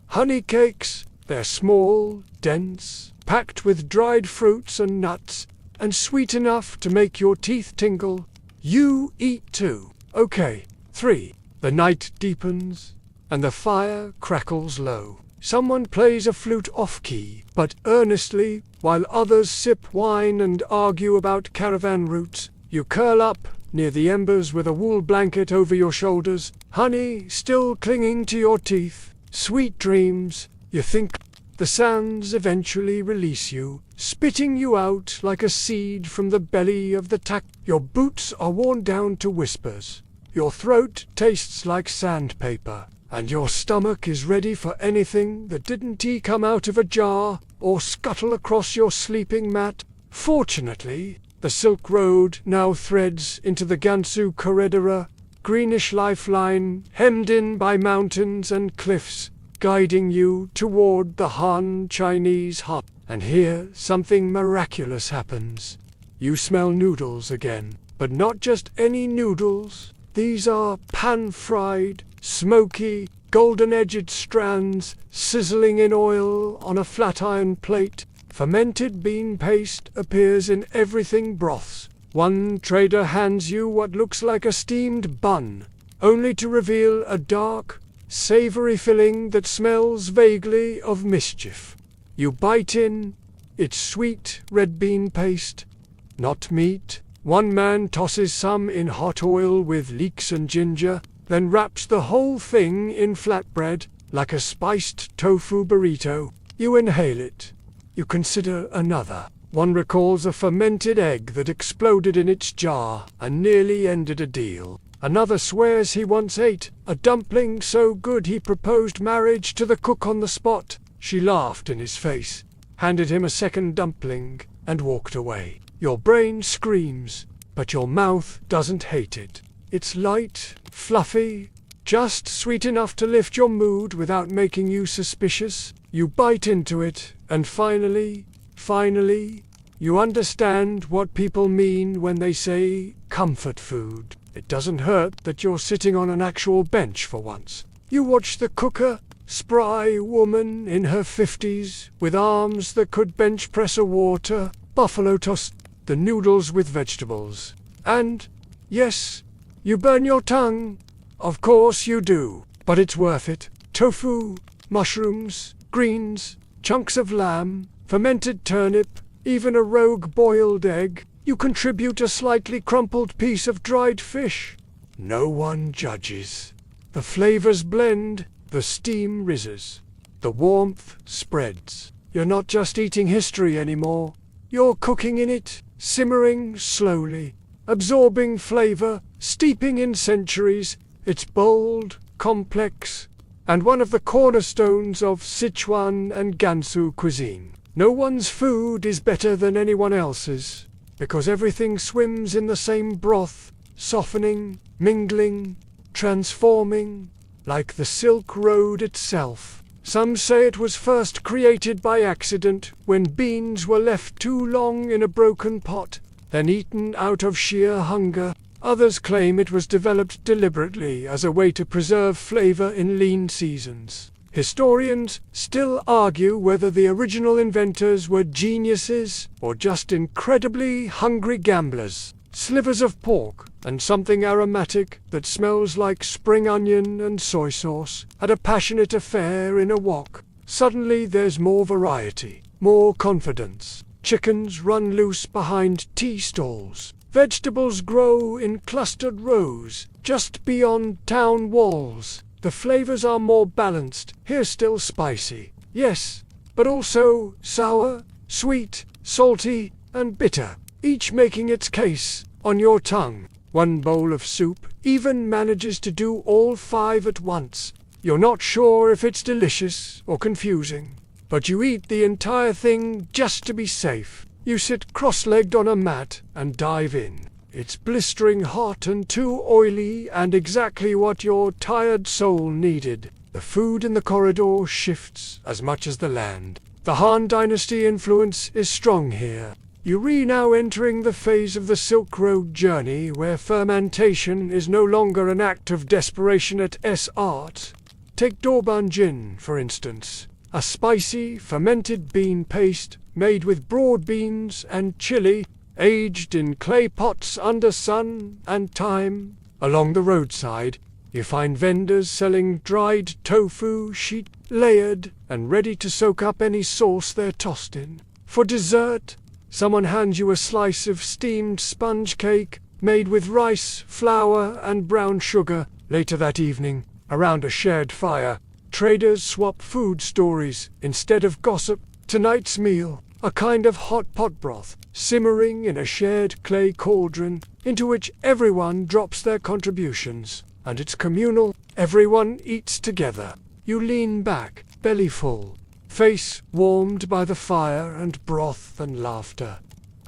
Honey cakes. They're small, dense, packed with dried fruits and nuts, and sweet enough to make your teeth tingle. You eat too. Okay, 3. The night deepens, and the fire crackles low. Someone plays a flute off-key, but earnestly, while others sip wine and argue about caravan routes. You curl up near the embers with a wool blanket over your shoulders, honey still clinging to your teeth. Sweet dreams. You think. The sands eventually release you, spitting you out like a seed from the belly of the tack. Your boots are worn down to whispers. Your throat tastes like sandpaper, and your stomach is ready for anything that didn't come out of a jar or scuttle across your sleeping mat. Fortunately, the Silk Road now threads into the Gansu Corridor, greenish lifeline hemmed in by mountains and cliffs, guiding you toward the Han Chinese hut. And here something miraculous happens. You smell noodles again, but not just any noodles. These are pan-fried, smoky, golden-edged strands sizzling in oil on a flat iron plate. Fermented bean paste appears in everything broths. One trader hands you what looks like a steamed bun, only to reveal a dark, savory filling that smells vaguely of mischief. You bite in. It's sweet red bean paste, not meat. One man tosses some in hot oil with leeks and ginger, then wraps the whole thing in flatbread, like a spiced tofu burrito. You inhale it. You consider another. One recalls a fermented egg that exploded in its jar and nearly ended a deal. Another swears he once ate a dumpling so good he proposed marriage to the cook on the spot. She laughed in his face, handed him a second dumpling, and walked away. Your brain screams, but your mouth doesn't hate it. It's light, fluffy, just sweet enough to lift your mood without making you suspicious. You bite into it, and finally, you understand what people mean when they say comfort food. It doesn't hurt that you're sitting on an actual bench for once. You watch the cooker, spry woman in her 50s, with arms that could bench press a water buffalo toss. the noodles with vegetables. And, yes, you burn your tongue. Of course you do. But it's worth it. Tofu, mushrooms, greens, chunks of lamb, fermented turnip, even a rogue boiled egg. You contribute a slightly crumpled piece of dried fish. No one judges. The flavors blend, the steam rises, the warmth spreads. You're not just eating history anymore. You're cooking in it, simmering slowly, absorbing flavor, steeping in centuries. It's bold, complex, and one of the cornerstones of Sichuan and Gansu cuisine. No one's food is better than anyone else's, because everything swims in the same broth, softening, mingling, transforming, like the Silk Road itself. Some say it was first created by accident when beans were left too long in a broken pot, then eaten out of sheer hunger. Others claim it was developed deliberately as a way to preserve flavor in lean seasons. Historians still argue whether the original inventors were geniuses or just incredibly hungry gamblers. Slivers of pork and something aromatic that smells like spring onion and soy sauce had a passionate affair in a wok. Suddenly there's more variety, more confidence. Chickens run loose behind tea stalls. Vegetables grow in clustered rows just beyond town walls. The flavors are more balanced. Here still spicy, yes, but also sour, sweet, salty, and bitter, each making its case on your tongue. One bowl of soup even manages to do all five at once. You're not sure if it's delicious or confusing, but you eat the entire thing just to be safe. You sit cross-legged on a mat and dive in. It's blistering hot and too oily and exactly what your tired soul needed. The food in the corridor shifts as much as the land. The Han Dynasty influence is strong here. You're now entering the phase of the Silk Road journey where fermentation is no longer an act of desperation at art. Take Dorban Jin, for instance, a spicy, fermented bean paste made with broad beans and chili, aged in clay pots under sun and time. Along the roadside, you find vendors selling dried tofu, sheet layered and ready to soak up any sauce they're tossed in. For dessert, someone hands you a slice of steamed sponge cake made with rice, flour, and brown sugar. Later that evening, around a shared fire, traders swap food stories instead of gossip. Tonight's meal, a kind of hot pot broth, simmering in a shared clay cauldron, into which everyone drops their contributions. And it's communal. Everyone eats together. You lean back, belly full, face warmed by the fire and broth and laughter.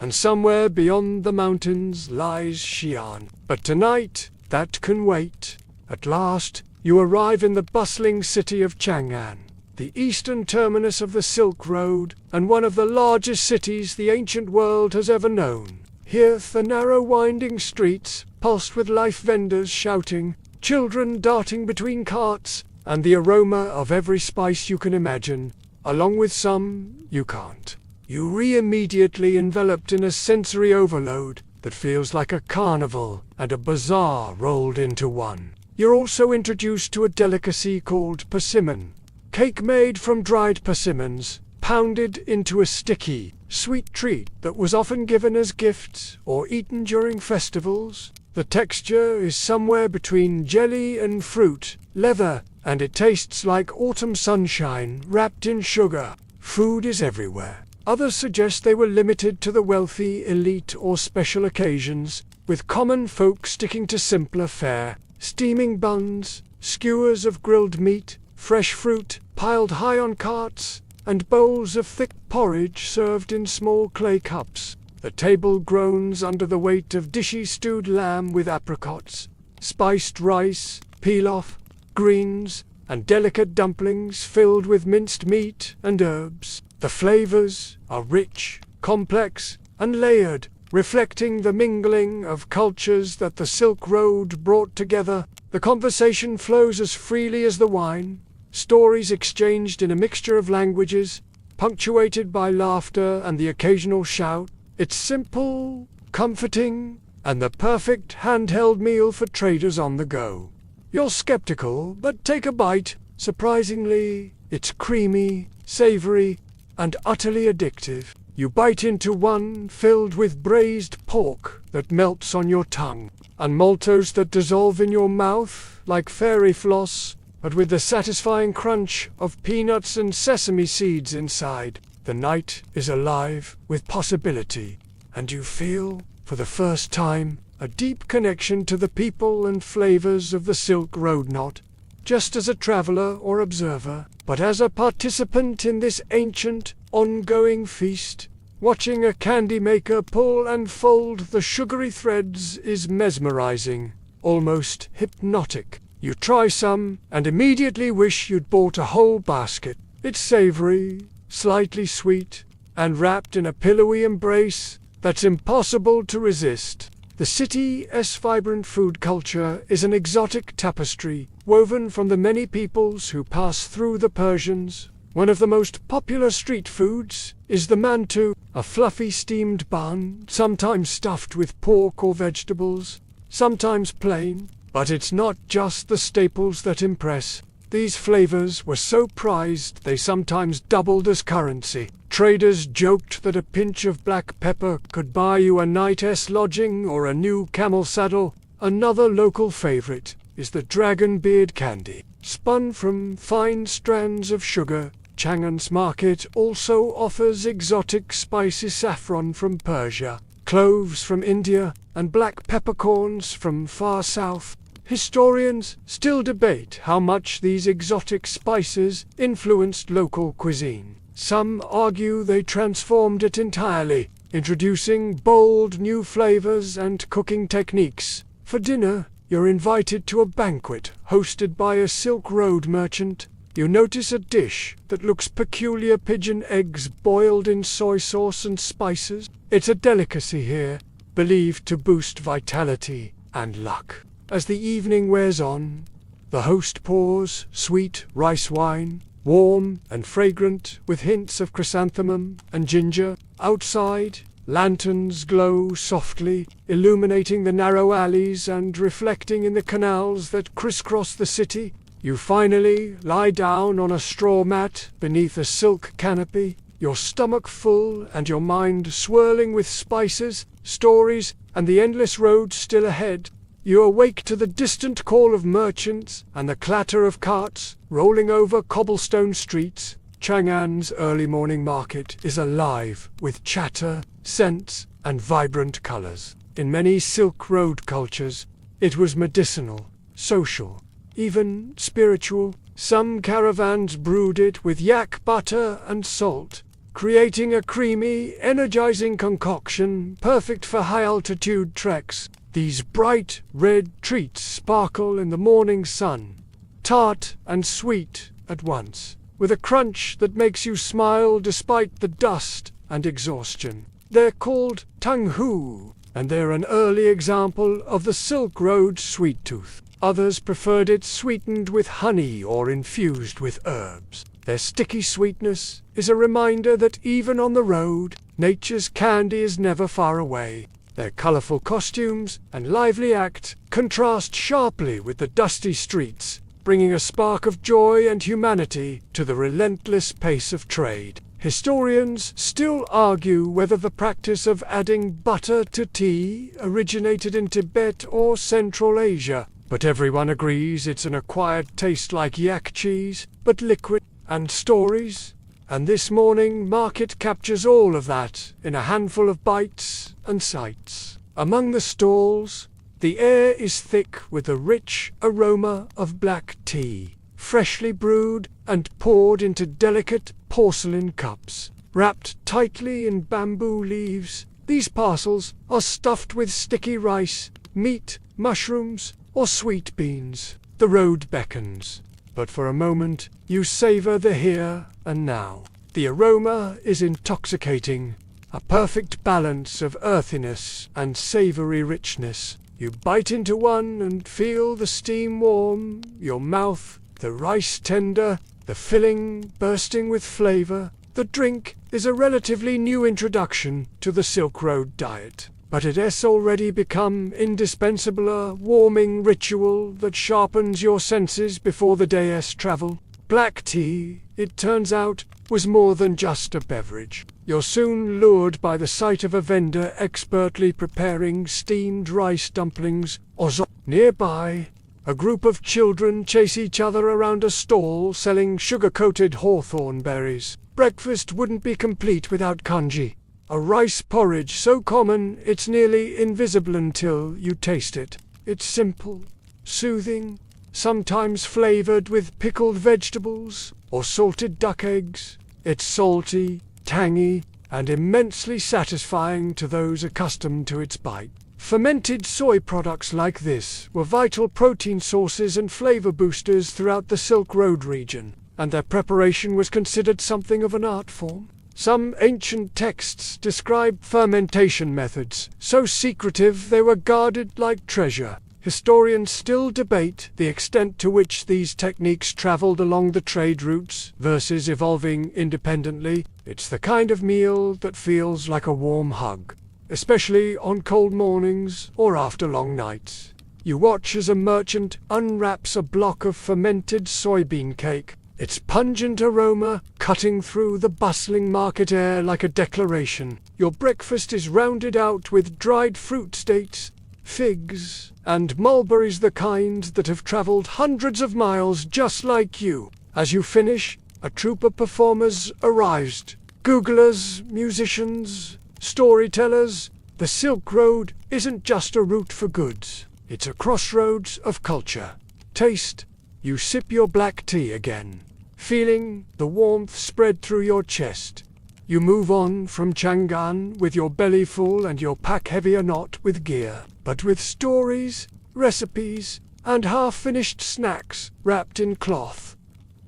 And somewhere beyond the mountains lies Xi'an. But tonight, that can wait. At last, you arrive in the bustling city of Chang'an, the eastern terminus of the Silk Road, and one of the largest cities the ancient world has ever known. Here the narrow winding streets, pulsed with life vendors shouting, children darting between carts, and the aroma of every spice you can imagine, along with some you can't. You immediately enveloped in a sensory overload that feels like a carnival and a bazaar rolled into one. You're also introduced to a delicacy called persimmon, cake made from dried persimmons, pounded into a sticky, sweet treat that was often given as gifts or eaten during festivals. The texture is somewhere between jelly and fruit, leather, and it tastes like autumn sunshine wrapped in sugar. Food is everywhere. Others suggest they were limited to the wealthy, elite, or special occasions, with common folk sticking to simpler fare. Steaming buns, skewers of grilled meat, fresh fruit piled high on carts, and bowls of thick porridge served in small clay cups. The table groans under the weight of dishy stewed lamb with apricots, spiced rice, pilaf, greens, and delicate dumplings filled with minced meat and herbs. The flavors are rich, complex, and layered, reflecting the mingling of cultures that the Silk Road brought together. The conversation flows as freely as the wine, stories exchanged in a mixture of languages, punctuated by laughter and the occasional shout. It's simple, comforting, and the perfect handheld meal for traders on the go. You're skeptical, but take a bite. Surprisingly, it's creamy, savory, and utterly addictive. You bite into one filled with braised pork that melts on your tongue, and maltose that dissolve in your mouth like fairy floss, but with the satisfying crunch of peanuts and sesame seeds inside. The night is alive with possibility, and you feel, for the first time, a deep connection to the people and flavors of the Silk Road, not just as a traveler or observer, but as a participant in this ancient, ongoing feast. Watching a candy maker pull and fold the sugary threads is mesmerizing, almost hypnotic. You try some, and immediately wish you'd bought a whole basket. It's savory, slightly sweet, and wrapped in a pillowy embrace that's impossible to resist. The city's vibrant food culture is an exotic tapestry, woven from the many peoples who pass through the Persians. One of the most popular street foods is the mantu, a fluffy steamed bun, sometimes stuffed with pork or vegetables, sometimes plain. But it's not just the staples that impress. These flavors were so prized they sometimes doubled as currency. Traders joked that a pinch of black pepper could buy you a night's lodging or a new camel saddle. Another local favorite is the dragon beard candy. Spun from fine strands of sugar, Chang'an's market also offers exotic spicy saffron from Persia, cloves from India, and black peppercorns from far south. Historians still debate how much these exotic spices influenced local cuisine. Some argue they transformed it entirely, introducing bold new flavors and cooking techniques. For dinner, you're invited to a banquet hosted by a Silk Road merchant. You notice a dish that looks peculiar: pigeon eggs boiled in soy sauce and spices. It's a delicacy here, believed to boost vitality and luck. As the evening wears on, the host pours sweet rice wine, warm and fragrant, with hints of chrysanthemum and ginger. Outside, lanterns glow softly, illuminating the narrow alleys and reflecting in the canals that crisscross the city. You finally lie down on a straw mat beneath a silk canopy, your stomach full and your mind swirling with spices, stories, and the endless road still ahead. You awake to the distant call of merchants and the clatter of carts rolling over cobblestone streets. Chang'an's early morning market is alive with chatter, scents, and vibrant colors. In many Silk Road cultures, it was medicinal, social, even spiritual. Some caravans brewed it with yak butter and salt, creating a creamy, energizing concoction perfect for high-altitude treks. These bright red treats sparkle in the morning sun, tart and sweet at once, with a crunch that makes you smile despite the dust and exhaustion. They're called tanghu, and they're an early example of the Silk Road sweet tooth. Others preferred it sweetened with honey or infused with herbs. Their sticky sweetness is a reminder that even on the road, nature's candy is never far away. Their colorful costumes and lively act contrast sharply with the dusty streets, bringing a spark of joy and humanity to the relentless pace of trade. Historians still argue whether the practice of adding butter to tea originated in Tibet or Central Asia, but everyone agrees it's an acquired taste like yak cheese, but liquid. And stories. And this morning market captures all of that in a handful of bites and sights. Among the stalls, the air is thick with the rich aroma of black tea, freshly brewed and poured into delicate porcelain cups, wrapped tightly in bamboo leaves. These parcels are stuffed with sticky rice, meat, mushrooms, or sweet beans. The road beckons, but for a moment you savor the here and now. The aroma is intoxicating, a perfect balance of earthiness and savory richness. You bite into one and feel the steam warm your mouth, the rice tender, the filling bursting with flavor. The drink is a relatively new introduction to the Silk Road diet, but it has already become indispensable, a warming ritual that sharpens your senses before the day's travel. Black tea, it turns out, was more than just a beverage. You're soon lured by the sight of a vendor expertly preparing steamed rice dumplings or nearby. A group of children chase each other around a stall selling sugar-coated hawthorn berries. Breakfast wouldn't be complete without congee, a rice porridge so common it's nearly invisible until you taste it. It's simple, soothing, sometimes flavored with pickled vegetables or salted duck eggs. It's salty, tangy, and immensely satisfying to those accustomed to its bite. Fermented soy products like this were vital protein sources and flavor boosters throughout the Silk Road region, and their preparation was considered something of an art form. Some ancient texts describe fermentation methods so secretive they were guarded like treasure. Historians still debate the extent to which these techniques traveled along the trade routes versus evolving independently. It's the kind of meal that feels like a warm hug, especially on cold mornings or after long nights. You watch as a merchant unwraps a block of fermented soybean cake, its pungent aroma cutting through the bustling market air like a declaration. Your breakfast is rounded out with dried fruit dates, figs, and mulberries, the kind that have traveled hundreds of miles just like you. As you finish, a troupe of performers arrives. Googlers, musicians, storytellers. The Silk Road isn't just a route for goods. It's a crossroads of culture. Taste. You sip your black tea again, feeling the warmth spread through your chest. You move on from Chang'an with your belly full and your pack heavier, not with gear, but with stories, recipes, and half-finished snacks wrapped in cloth.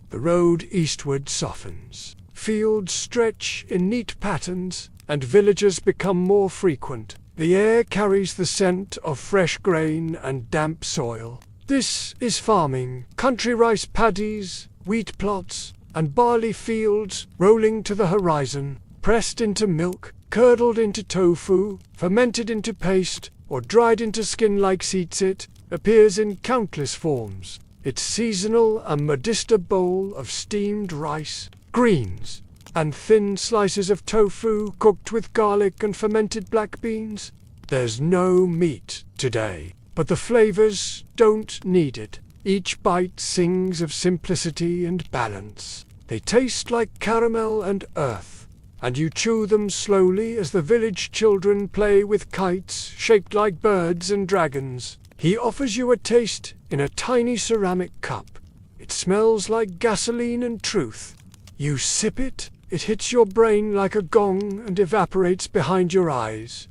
The road eastward softens. Fields stretch in neat patterns, and villages become more frequent. The air carries the scent of fresh grain and damp soil. This is farming. Country rice paddies, wheat plots, and barley fields rolling to the horizon, pressed into milk, curdled into tofu, fermented into paste, or dried into skin like sitsit, appears in countless forms. Its seasonal, a modesta bowl of steamed rice, greens, and thin slices of tofu cooked with garlic and fermented black beans. There's no meat today, but the flavors don't need it. Each bite sings of simplicity and balance. They taste like caramel and earth, and you chew them slowly as the village children play with kites shaped like birds and dragons. He offers you a taste in a tiny ceramic cup. It smells like gasoline and truth. You sip it, it hits your brain like a gong and evaporates behind your eyes.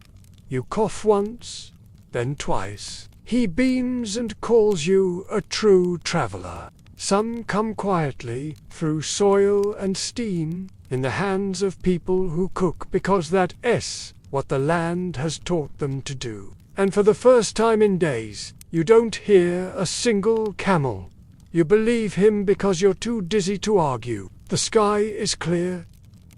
You cough once, then twice. He beams and calls you a true traveler. Some come quietly, through soil and steam, in the hands of people who cook because that's what the land has taught them to do. And for the first time in days, you don't hear a single camel. You believe him because you're too dizzy to argue. The sky is clear.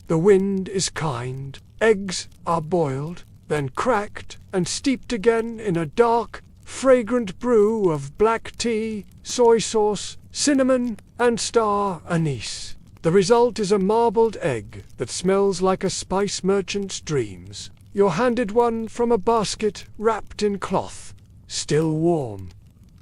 The wind is kind. Eggs are boiled, then cracked and steeped again in a dark, fragrant brew of black tea, soy sauce, cinnamon, and star anise. The result is a marbled egg that smells like a spice merchant's dreams. You're handed one from a basket wrapped in cloth, still warm.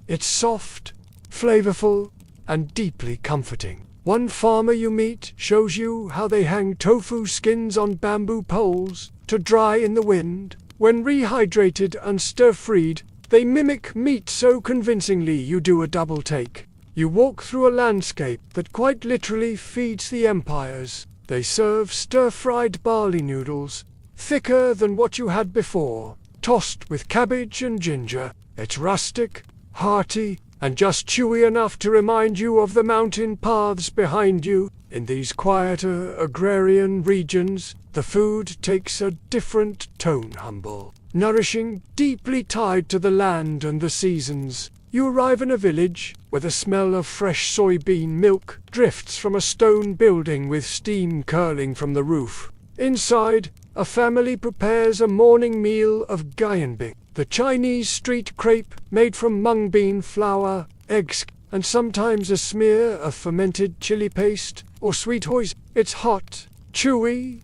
It's soft, flavorful, and deeply comforting. One farmer you meet shows you how they hang tofu skins on bamboo poles to dry in the wind. When rehydrated and stir-fried, they mimic meat so convincingly you do a double take. You walk through a landscape that quite literally feeds the empires. They serve stir-fried barley noodles, thicker than what you had before, tossed with cabbage and ginger. It's rustic, hearty, and just chewy enough to remind you of the mountain paths behind you. In these quieter agrarian regions, the food takes a different tone, humble, nourishing, deeply tied to the land and the seasons. You arrive in a village where the smell of fresh soybean milk drifts from a stone building with steam curling from the roof. Inside, a family prepares a morning meal of gyanbing, the Chinese street crepe made from mung bean flour, eggs, and sometimes a smear of fermented chili paste or sweet hoisin. It's hot, chewy,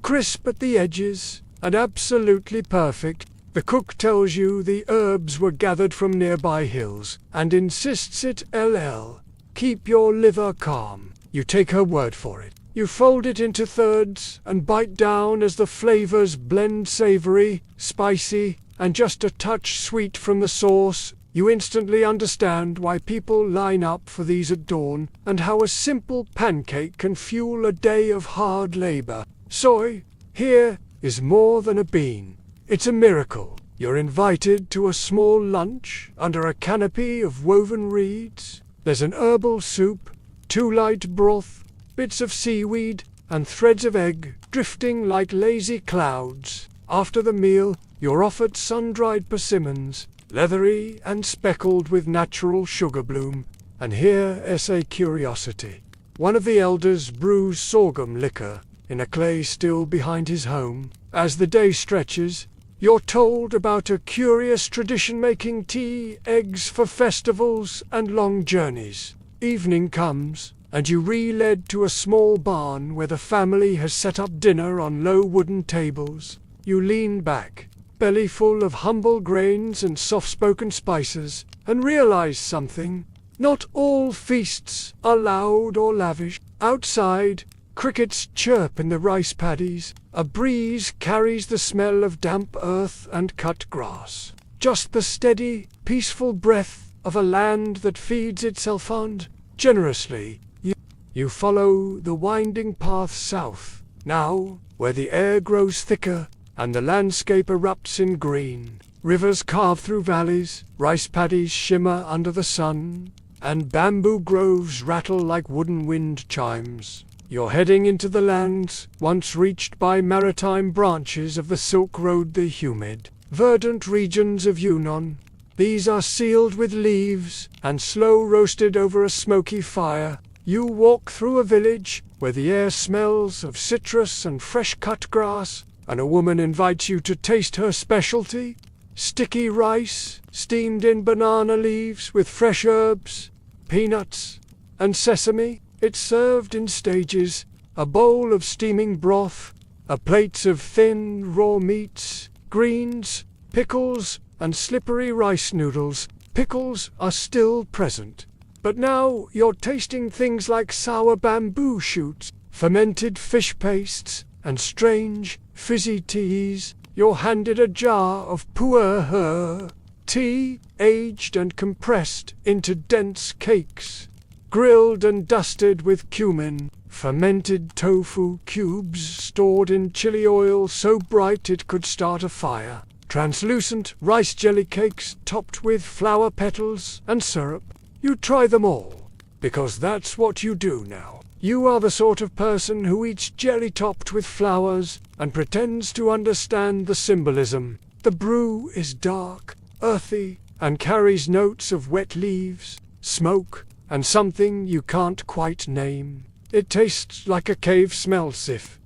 crisp at the edges, and absolutely perfect. The cook tells you the herbs were gathered from nearby hills, and insists it'll keep your liver calm. You take her word for it. You fold it into thirds and bite down as the flavors blend savory, spicy, and just a touch sweet from the sauce. You instantly understand why people line up for these at dawn, and how a simple pancake can fuel a day of hard labor. Soy, here, is more than a bean. It's a miracle. You're invited to a small lunch under a canopy of woven reeds. There's an herbal soup, 2 light broth, bits of seaweed, and threads of egg drifting like lazy clouds. After the meal, you're offered sun-dried persimmons, leathery and speckled with natural sugar bloom. And here is a curiosity. One of the elders brews sorghum liquor in a clay still behind his home. As the day stretches, you're told about a curious tradition making tea, eggs for festivals and long journeys. Evening comes, and you re-led to a small barn where the family has set up dinner on low wooden tables. You lean back, belly full of humble grains and soft-spoken spices, and realize something. Not all feasts are loud or lavish. Outside, crickets chirp in the rice paddies. A breeze carries the smell of damp earth and cut grass. Just the steady, peaceful breath of a land that feeds itself on generously. You follow the winding path south, now, where the air grows thicker and the landscape erupts in green. Rivers carve through valleys, rice paddies shimmer under the sun, and bamboo groves rattle like wooden wind chimes. You're heading into the lands once reached by maritime branches of the Silk Road, the humid, verdant regions of Yunnan. These are sealed with leaves and slow roasted over a smoky fire. You walk through a village where the air smells of citrus and fresh-cut grass, and a woman invites you to taste her specialty, sticky rice steamed in banana leaves with fresh herbs, peanuts, and sesame. It's served in stages, a bowl of steaming broth, a plate of thin raw meats, greens, pickles, and slippery rice noodles. Pickles are still present. But now you're tasting things like sour bamboo shoots, fermented fish pastes, and strange, fizzy teas. You're handed a jar of pu'er tea, aged and compressed into dense cakes, grilled and dusted with cumin, fermented tofu cubes stored in chili oil so bright it could start a fire, translucent rice jelly cakes topped with flower petals and syrup. You try them all, because that's what you do now. You are the sort of person who eats jelly topped with flowers and pretends to understand the symbolism. The brew is dark, earthy, and carries notes of wet leaves, smoke, and something you can't quite name. It tastes like a cave smells if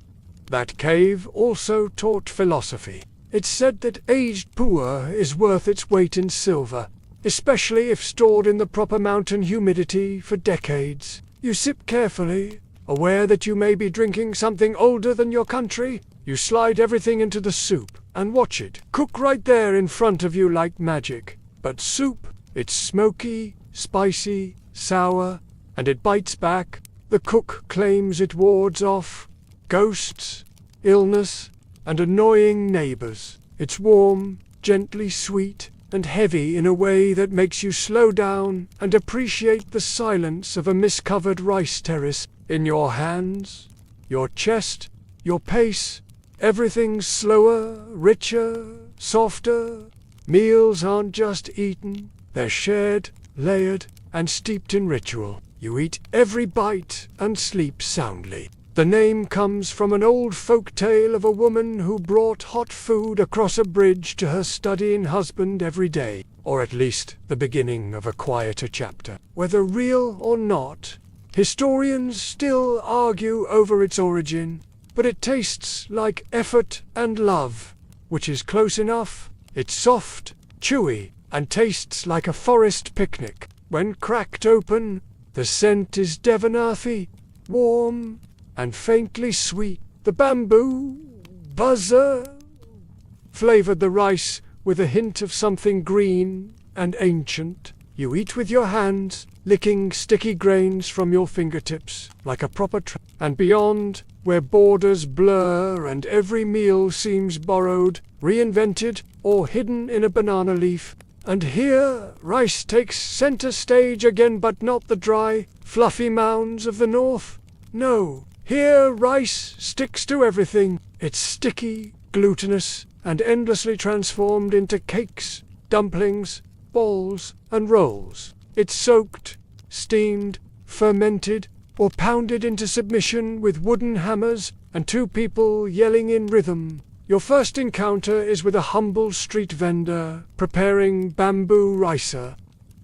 that cave also taught philosophy. It's said that aged pu'er is worth its weight in silver, especially if stored in the proper mountain humidity for decades. You sip carefully, aware that you may be drinking something older than your country. You slide everything into the soup and watch it cook right there in front of you like magic. But soup, it's smoky, spicy, sour, and it bites back. The cook claims it wards off ghosts, illness, and annoying neighbors. It's warm, gently sweet, and heavy in a way that makes you slow down and appreciate the silence of a mist-covered rice terrace. In your hands, your chest, your pace, everything's slower, richer, softer. Meals aren't just eaten, they're shared, layered, and steeped in ritual. You eat every bite and sleep soundly. The name comes from an old folk tale of a woman who brought hot food across a bridge to her studying husband every day, or at least the beginning of a quieter chapter. Whether real or not, historians still argue over its origin. but it tastes like effort and love, which is close enough. It's soft, chewy, and tastes like a forest picnic. When cracked open, the scent is Devon earthy, warm, and faintly sweet. The bamboo buzzer flavored the rice with a hint of something green and ancient. You eat with your hands, licking sticky grains from your fingertips like a proper and beyond, where borders blur and every meal seems borrowed, reinvented, or hidden in a banana leaf. And here rice takes center stage again, but not the dry, fluffy mounds of the north. No, here rice sticks to everything. It's sticky, glutinous, and endlessly transformed into cakes, dumplings, balls, and rolls. It's soaked, steamed, fermented, or pounded into submission with wooden hammers and two people yelling in rhythm. Your first encounter is with a humble street vendor preparing bamboo ricer,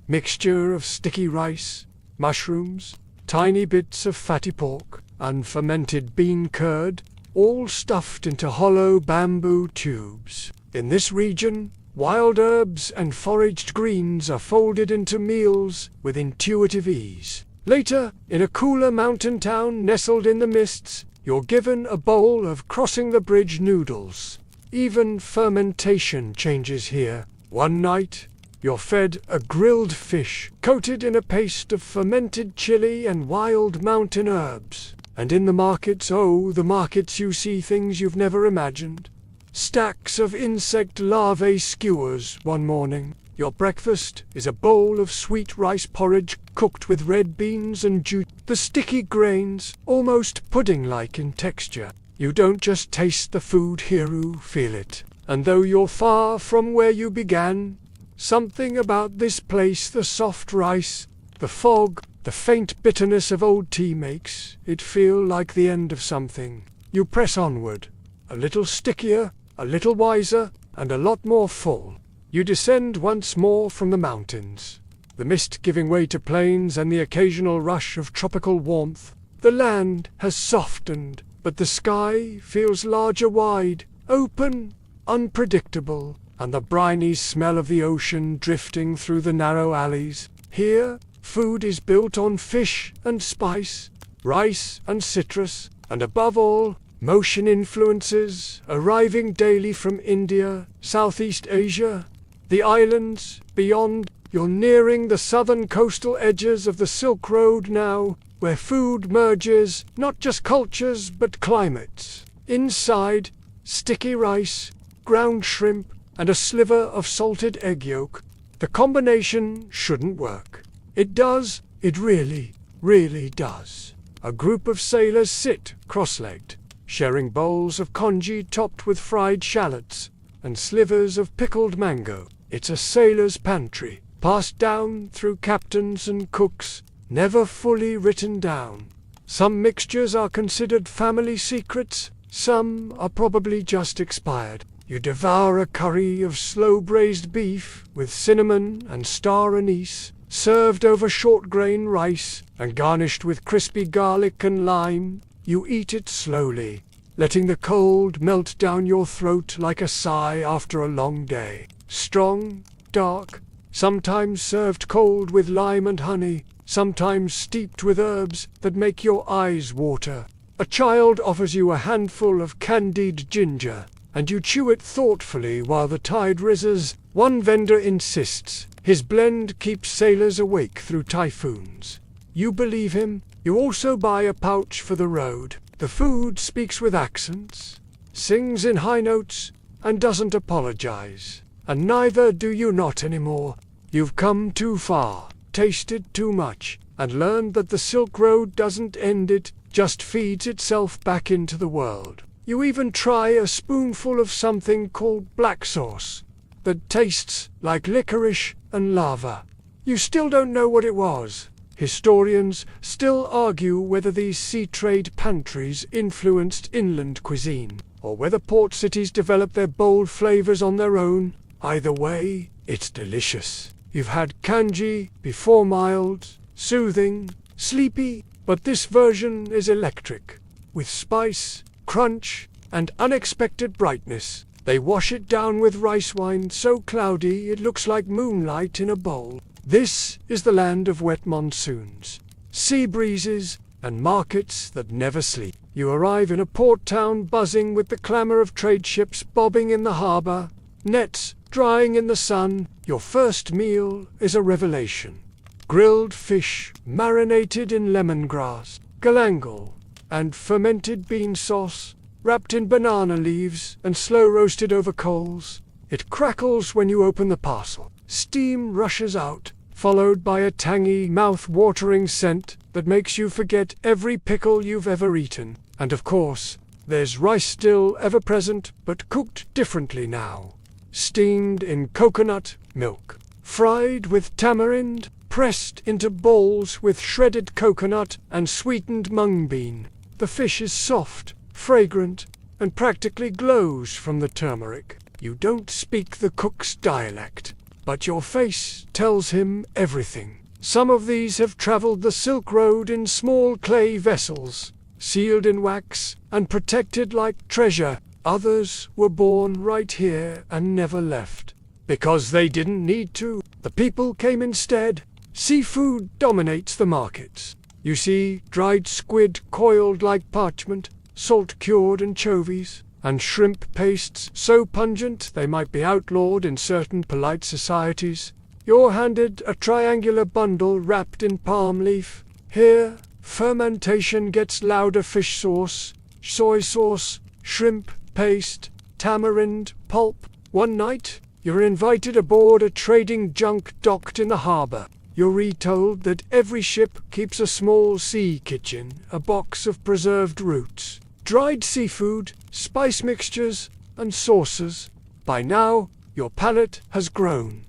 mixture of sticky rice, mushrooms, tiny bits of fatty pork, unfermented bean curd, all stuffed into hollow bamboo tubes. In this region, wild herbs and foraged greens are folded into meals with intuitive ease. Later, in a cooler mountain town nestled in the mists, you're given a bowl of crossing the bridge noodles. Even fermentation changes here. One night, you're fed a grilled fish coated in a paste of fermented chili and wild mountain herbs. And in the markets, oh, the markets, you see things you've never imagined. Stacks of insect larvae skewers one morning. Your breakfast is a bowl of sweet rice porridge cooked with red beans and jute. The sticky grains, almost pudding-like in texture. You don't just taste the food here, you feel it. And though you're far from where you began, something about this place, the soft rice, the fog, the faint bitterness of old tea makes it feel like the end of something. You press onward, a little stickier, a little wiser, and a lot more full. You descend once more from the mountains, the mist giving way to plains and the occasional rush of tropical warmth. The land has softened, but the sky feels larger, wide, open, unpredictable, and the briny smell of the ocean drifting through the narrow alleys. Here, food is built on fish and spice, rice and citrus, and above all, motion influences arriving daily from India, Southeast Asia, the islands beyond. You're nearing the southern coastal edges of the Silk Road now, where food merges not just cultures but climates. Inside, sticky rice, ground shrimp, and a sliver of salted egg yolk. The combination shouldn't work. It does, it really, really does. A group of sailors sit cross-legged, sharing bowls of congee topped with fried shallots and slivers of pickled mango. It's a sailor's pantry, passed down through captains and cooks, never fully written down. Some mixtures are considered family secrets, some are probably just expired. You devour a curry of slow-braised beef with cinnamon and star anise, served over short grain rice and garnished with crispy garlic and lime. You eat it slowly, letting the cold melt down your throat like a sigh after a long day. Strong, dark, sometimes served cold with lime and honey, sometimes steeped with herbs that make your eyes water. A child offers you a handful of candied ginger, and you chew it thoughtfully while the tide rises. One vendor insists his blend keeps sailors awake through typhoons. You believe him. You also buy a pouch for the road. The food speaks with accents, sings in high notes, and doesn't apologize. And neither do you not anymore. You've come too far, tasted too much, and learned that the Silk Road doesn't end, it just feeds itself back into the world. You even try a spoonful of something called black sauce that tastes like licorice and lava. You still don't know what it was. Historians still argue whether these sea trade pantries influenced inland cuisine, or whether port cities developed their bold flavors on their own. Either way, it's delicious. You've had kanji before, mild, soothing, sleepy, but this version is electric, with spice, crunch, and unexpected brightness. They wash it down with rice wine so cloudy it looks like moonlight in a bowl. This is the land of wet monsoons, sea breezes, and markets that never sleep. You arrive in a port town buzzing with the clamour of trade ships bobbing in the harbour, nets drying in the sun. Your first meal is a revelation. Grilled fish marinated in lemongrass, galangal, and fermented bean sauce, wrapped in banana leaves and slow-roasted over coals. It crackles when you open the parcel. Steam rushes out, followed by a tangy, mouth-watering scent that makes you forget every pickle you've ever eaten. And of course, there's rice still ever present, but cooked differently now. Steamed in coconut milk, fried with tamarind, pressed into balls with shredded coconut and sweetened mung bean. The fish is soft, fragrant, and practically glows from the turmeric. You don't speak the cook's dialect, but your face tells him everything. Some of these have travelled the Silk Road in small clay vessels, sealed in wax and protected like treasure. Others were born right here and never left. Because they didn't need to. The people came instead. Seafood dominates the markets. You see dried squid coiled like parchment, salt-cured anchovies, and shrimp pastes so pungent they might be outlawed in certain polite societies. You're handed a triangular bundle wrapped in palm leaf. Here, fermentation gets louder. Fish sauce, soy sauce, shrimp paste, tamarind pulp. One night, you're invited aboard a trading junk docked in the harbour. You're retold that every ship keeps a small sea kitchen, a box of preserved roots, dried seafood, spice mixtures, and sauces. By now, your palate has grown.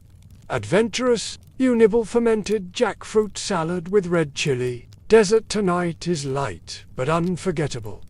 Adventurous, you nibble fermented jackfruit salad with red chili. Desert tonight is light but unforgettable.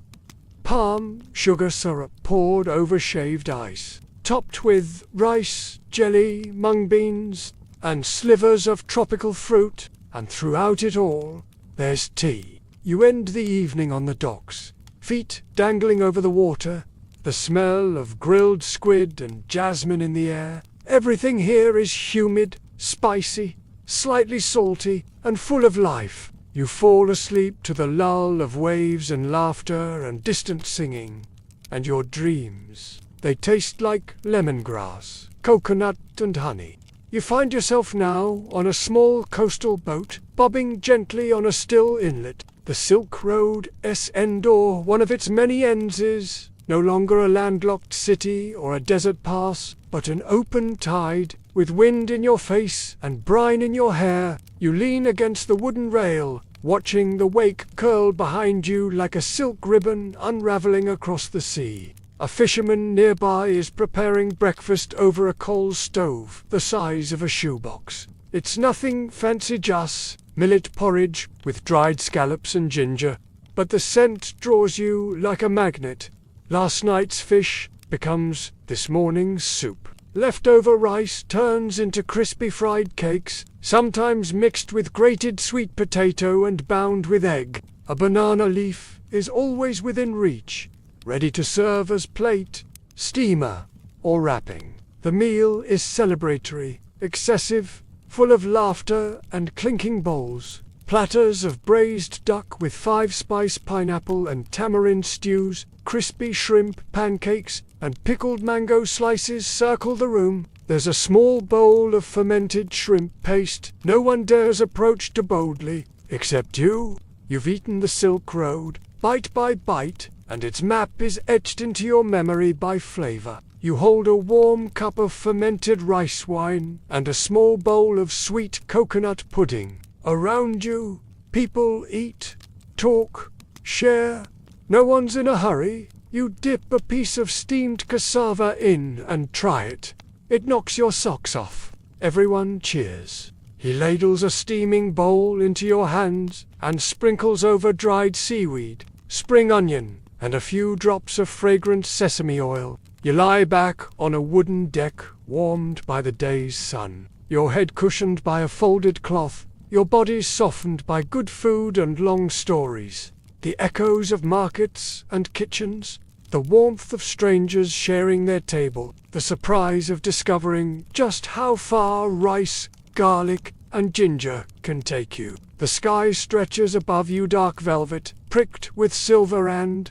Palm sugar syrup poured over shaved ice, topped with rice, jelly, mung beans, and slivers of tropical fruit, and throughout it all, there's tea. You end the evening on the docks, feet dangling over the water, the smell of grilled squid and jasmine in the air. Everything here is humid, spicy, slightly salty, and full of life. You fall asleep to the lull of waves and laughter and distant singing. And your dreams, they taste like lemongrass, coconut, and honey. You find yourself now on a small coastal boat, bobbing gently on a still inlet. The Silk Road's end, or one of its many ends, is no longer a landlocked city or a desert pass, but an open tide, with wind in your face and brine in your hair. You lean against the wooden rail, watching the wake curl behind you like a silk ribbon unraveling across the sea. A fisherman nearby is preparing breakfast over a coal stove the size of a shoebox. It's nothing fancy, just millet porridge with dried scallops and ginger, but the scent draws you like a magnet. Last night's fish becomes this morning's soup. Leftover rice turns into crispy fried cakes, sometimes mixed with grated sweet potato and bound with egg. A banana leaf is always within reach, ready to serve as plate, steamer, or wrapping. The meal is celebratory, excessive, full of laughter and clinking bowls. Platters of braised duck with 5-spice pineapple and tamarind stews, crispy shrimp pancakes, and pickled mango slices circle the room. There's a small bowl of fermented shrimp paste. No one dares approach too boldly, except you. You've eaten the Silk Road, bite by bite, and its map is etched into your memory by flavor. You hold a warm cup of fermented rice wine and a small bowl of sweet coconut pudding. Around you, people eat, talk, share. No one's in a hurry. You dip a piece of steamed cassava in and try it. It knocks your socks off. Everyone cheers. He ladles a steaming bowl into your hands and sprinkles over dried seaweed, spring onion, and a few drops of fragrant sesame oil. You lie back on a wooden deck, warmed by the day's sun, your head cushioned by a folded cloth, your body softened by good food and long stories. the echoes of markets and kitchens, the warmth of strangers sharing their table, the surprise of discovering just how far rice, garlic, and ginger can take you. The sky stretches above you dark velvet, pricked with silver, and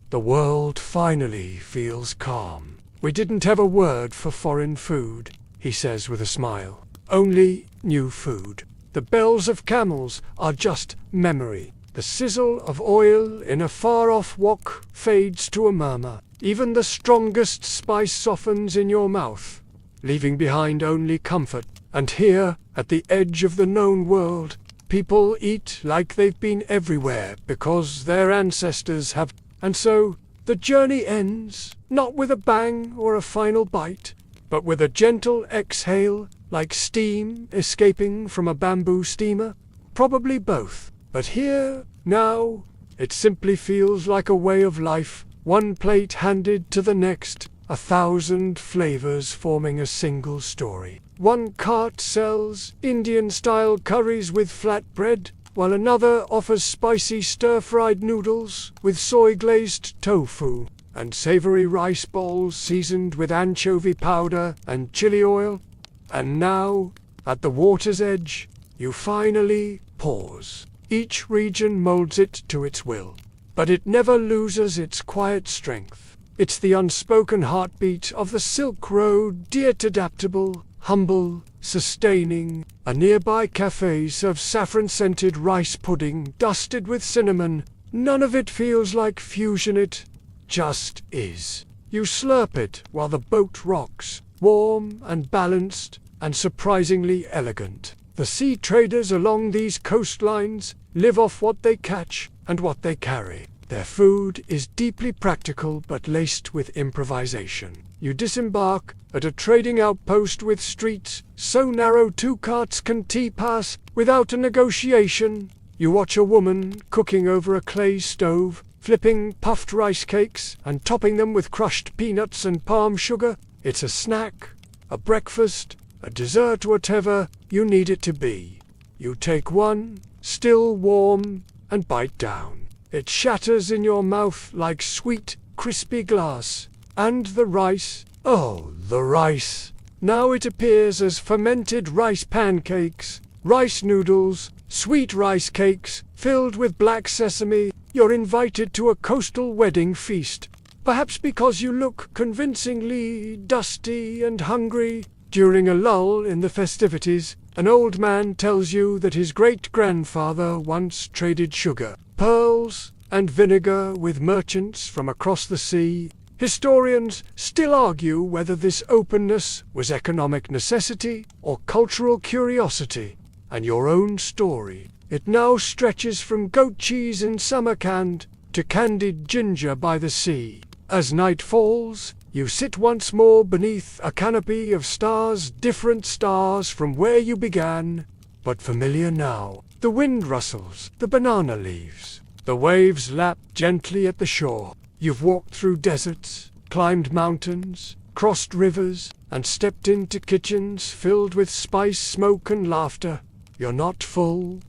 the world finally feels calm. "We didn't have a word for foreign food," he says with a smile. "Only new food. The bells of camels are just memory. The sizzle of oil in a far-off wok fades to a murmur. Even the strongest spice softens in your mouth, leaving behind only comfort. And here, at the edge of the known world, people eat like they've been everywhere because their ancestors have. And so, the journey ends, not with a bang or a final bite, but with a gentle exhale, like steam escaping from a bamboo steamer. Probably both. But here, now, it simply feels like a way of life, one plate handed to the next, 1,000 flavors forming a single story. One cart sells Indian-style curries with flatbread, while another offers spicy stir-fried noodles with soy-glazed tofu, and savory rice bowls seasoned with anchovy powder and chili oil. And now, at the water's edge, you finally pause. Each region molds it to its will, but it never loses its quiet strength. It's the unspoken heartbeat of the Silk Road, yet adaptable, humble, sustaining. A nearby cafe serves saffron-scented rice pudding dusted with cinnamon. None of it feels like fusion, it just is. You slurp it while the boat rocks, warm and balanced and surprisingly elegant. The sea traders along these coastlines live off what they catch and what they carry. Their food is deeply practical but laced with improvisation. You disembark at a trading outpost with streets so narrow 2 carts can pass without a negotiation. You watch a woman cooking over a clay stove, flipping puffed rice cakes and topping them with crushed peanuts and palm sugar. It's a snack, a breakfast, a dessert, whatever you need it to be. You take one, still warm, and bite down. It shatters in your mouth like sweet, crispy glass. And the rice, oh, the rice! Now it appears as fermented rice pancakes, rice noodles, sweet rice cakes, filled with black sesame. You're invited to a coastal wedding feast, perhaps because you look convincingly dusty and hungry. During a lull in the festivities, an old man tells you that his great-grandfather once traded sugar, pearls, and vinegar with merchants from across the sea. Historians still argue whether this openness was economic necessity or cultural curiosity, and your own story. It now stretches from goat cheese in Samarkand to candied ginger by the sea. As night falls, you sit once more beneath a canopy of stars, different stars from where you began, but familiar now. The wind rustles the banana leaves. The waves lap gently at the shore. You've walked through deserts, climbed mountains, crossed rivers, and stepped into kitchens filled with spice, smoke, and laughter. You're not full.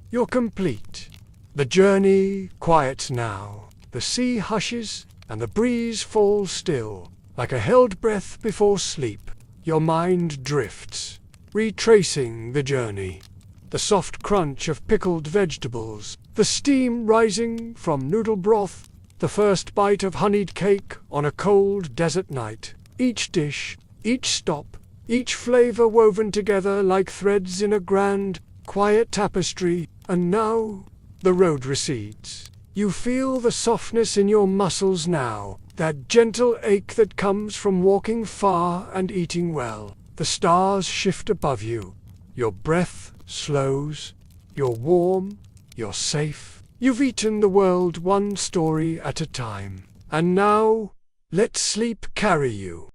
You're complete. The journey quiets now. The sea hushes, and the breeze falls still, like a held breath before sleep. Your mind drifts, retracing the journey. The soft crunch of pickled vegetables, the steam rising from noodle broth, the first bite of honeyed cake on a cold desert night. Each dish, each stop, each flavor woven together like threads in a grand, quiet tapestry. And now, the road recedes. You feel the softness in your muscles now, that gentle ache that comes from walking far and eating well. The stars shift above you. Your breath slows. You're warm. You're safe. You've eaten the world one story at a time. And now, let sleep carry you.